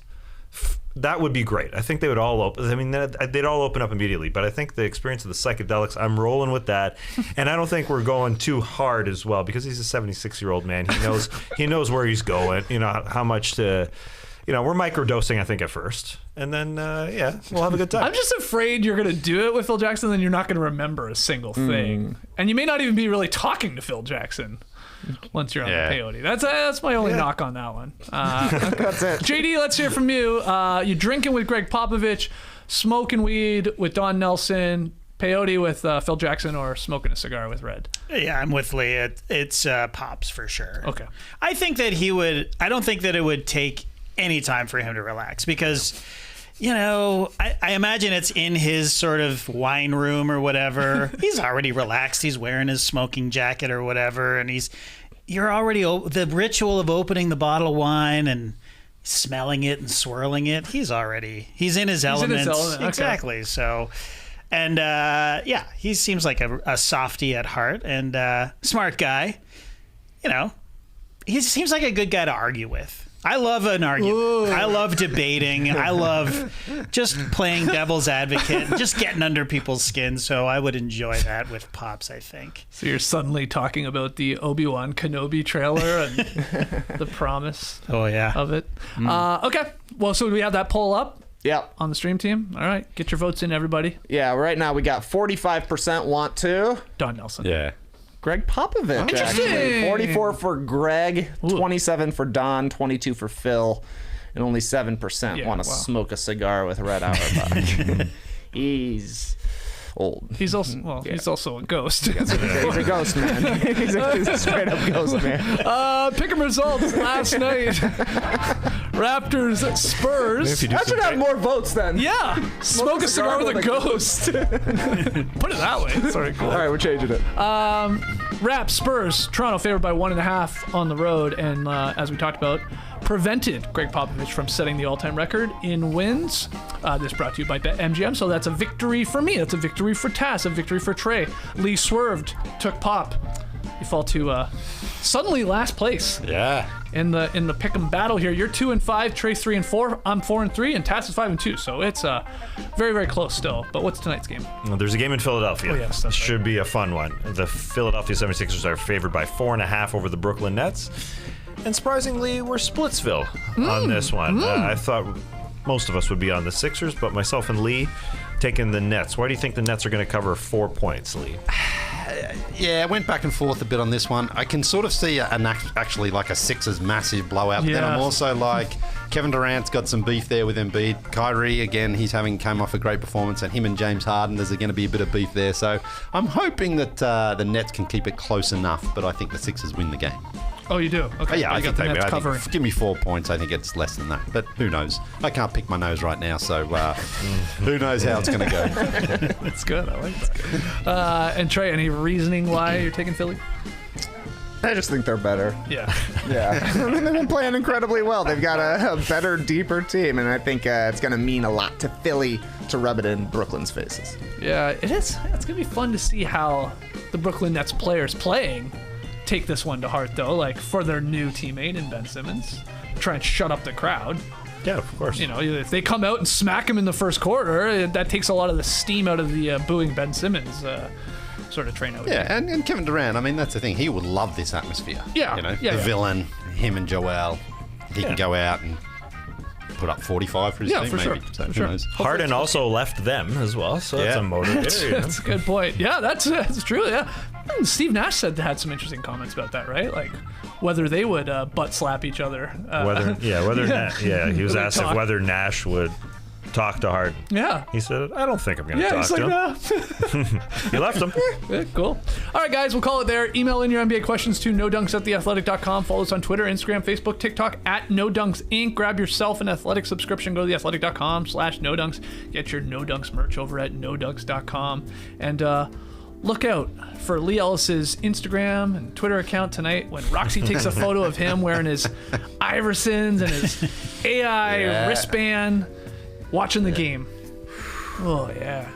that would be great. I think they would all open. They'd all open up immediately. But I think the experience of the psychedelics, I'm rolling with that. And I don't think we're going too hard as well because he's a 76-year-old man. He knows where he's going. How much to. We're microdosing, I think, at first. And then, we'll have a good time. I'm just afraid you're going to do it with Phil Jackson, then you're not going to remember a single thing. And you may not even be really talking to Phil Jackson once you're on the peyote. That's my only knock on that one. That's it. JD, let's hear from you. You're drinking with Gregg Popovich, smoking weed with Don Nelson, peyote with Phil Jackson, or smoking a cigar with Red. Yeah, I'm with Leigh. It's Pops for sure. Okay. I think that I don't think that it would take any time for him to relax because, I imagine it's in his sort of wine room or whatever. He's already relaxed. He's wearing his smoking jacket or whatever. And you're already, the ritual of opening the bottle of wine and smelling it and swirling it. He's in his element. Okay. Exactly. So, and he seems like a softie at heart and smart guy. He seems like a good guy to argue with. I love an argument. Ooh. I love debating. I love just playing devil's advocate, just getting under people's skin. So I would enjoy that with Pops, I think. So you're suddenly talking about the Obi-Wan Kenobi trailer and the promise of it. Okay. Well, so do we have that poll up? Yep. On the stream team? All right. Get your votes in, everybody. Yeah, right now we got 45% want to. Don Nelson. Yeah. Gregg Popovich, actually. 44 for Greg, 27 for Don, 22 for Phil, and only 7% want to smoke a cigar with Red Auerbach. He's old. He's also he's also a ghost. He's a ghost man. He's a straight up ghost man. Pick 'em results last night. Raptors Spurs. That should have more votes then. Yeah. Smoke a cigar with a ghost. Put it that way. Sorry, cool. All right, we're changing it. Raps Spurs. Toronto favored by 1.5 on the road, and as we talked about, prevented Gregg Popovich from setting the all-time record in wins. This brought to you by BetMGM, so that's a victory for me. That's a victory for Tass, a victory for Trey. Leigh swerved, took Pop. You fall to suddenly last place. Yeah. In the pick'em battle here, you're 2-5, Trey's 3-4, I'm 4-3, and Tass is 5-2. So it's very, very close still. But what's tonight's game? Well, there's a game in Philadelphia. Oh, yes, that's should be a fun one. The Philadelphia 76ers are favored by 4.5 over the Brooklyn Nets. And surprisingly, we're Splitsville on this one. I thought most of us would be on the Sixers, but myself and Leigh taking the Nets. Why do you think the Nets are going to cover 4 points, Leigh? Yeah, I went back and forth a bit on this one. I can sort of see actually like a Sixers massive blowout. But then I'm also like, Kevin Durant's got some beef there with Embiid. Kyrie, again, came off a great performance, and him and James Harden, there's going to be a bit of beef there. So I'm hoping that the Nets can keep it close enough, but I think the Sixers win the game. Oh, you do? Okay. Yeah, I got think the Nets covering. Give me 4 points. I think it's less than that, but who knows? I can't pick my nose right now, so who knows how it's going to go. That's good. I like that. And Trey, any reasoning why you're taking Philly? I just think they're better. Yeah. Yeah. They've been playing incredibly well. They've got a better, deeper team, and I think it's going to mean a lot to Philly to rub it in Brooklyn's faces. Yeah, it is. It's going to be fun to see how the Brooklyn Nets players playing take this one to heart, though, like for their new teammate in Ben Simmons. Try and shut up the crowd. Yeah, of course. You know, if they come out and smack him in the first quarter, that takes a lot of the steam out of the booing Ben Simmons sort of train out. Yeah, and Kevin Durant, I mean, that's the thing. He would love this atmosphere. Yeah, You know, yeah, the yeah. villain, him and Joel. He can go out and put up 45 for his team, for maybe. sure. So For who sure. knows? Harden also left them as well, so that's Yeah. a motivator. you know? That's a good point. Yeah, that's true. Yeah, Steve Nash had some interesting comments about that, right? Like whether they would butt slap each other. He was They asked talk. if whether Nash would talk to Harden. Yeah. He said, I don't think I'm going to Yeah, talk he's to like, him. nah. He left him. Yeah, cool. All right, guys, we'll call it there. Email in your NBA questions to nodunks@theathletic.com. Follow us on Twitter, Instagram, Facebook, TikTok @NoDunksInc. Grab yourself an Athletic subscription. Go to theathletic.com/nodunks. Get your No Dunks merch over at nodunks.com. And look out for Leigh Ellis's Instagram and Twitter account tonight when Roxy takes a photo of him wearing his Iversons and his AI wristband watching the game. Oh, yeah.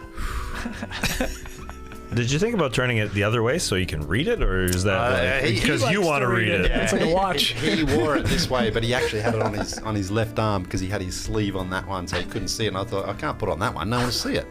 Did you think about turning it the other way so you can read it, or is that because you want to read it? It's like a watch. He wore it this way, but he actually had it on his left arm because he had his sleeve on that one, so he couldn't see it. And I thought, I can't put it on that one. No one will see it.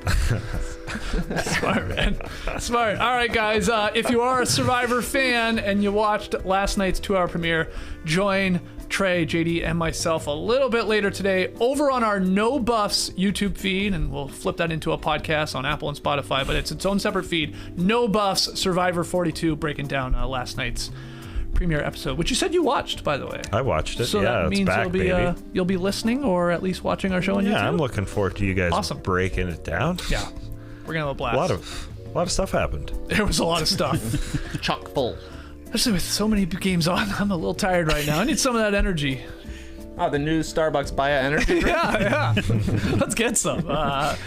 Smart, man. Smart. All right, guys. If you are a Survivor fan and you watched last night's 2-hour premiere, join Trey, JD, and myself a little bit later today over on our No Buffs YouTube feed, and we'll flip that into a podcast on Apple and Spotify, but it's its own separate feed. No Buffs Survivor 42, breaking down last night's premiere episode, which you said you watched, by the way. I watched it. So yeah, that it's means back, you'll be listening or at least watching our show on YouTube. Yeah, I'm looking forward to you guys Awesome. breaking it down. Yeah, we're gonna have a blast. A lot of stuff happened. There was a lot of stuff. Chock full. Especially with so many games on, I'm a little tired right now. I need some of that energy. Oh, the new Starbucks Baya Energy drink. Yeah. Let's get some.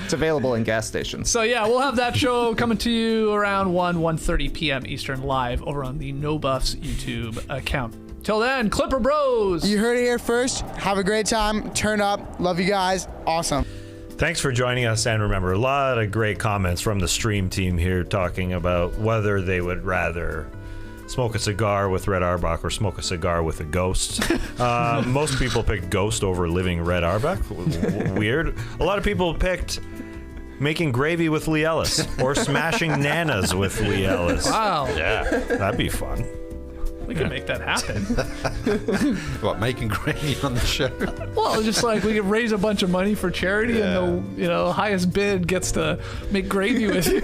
It's available in gas stations. So yeah, we'll have that show coming to you around 1:30 p.m. Eastern live over on the No Buffs YouTube account. Till then, Clipper Bros. You heard it here first. Have a great time. Turn up. Love you guys. Awesome. Thanks for joining us, and remember, a lot of great comments from the stream team here talking about whether they would rather smoke a cigar with Red Auerbach or smoke a cigar with a ghost. Most people picked ghost over living Red Auerbach. Weird. A lot of people picked making gravy with Leigh Ellis or smashing nanas with Leigh Ellis. Wow. Yeah, that'd be fun. We can make that happen. What, making gravy on the show? Well, just like we could raise a bunch of money for charity, and the highest bid gets to make gravy with you.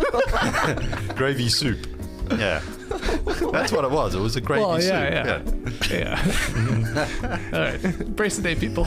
Gravy soup. Yeah. That's what it was. It was a gravy soup. Yeah. All right. Brace the day, people.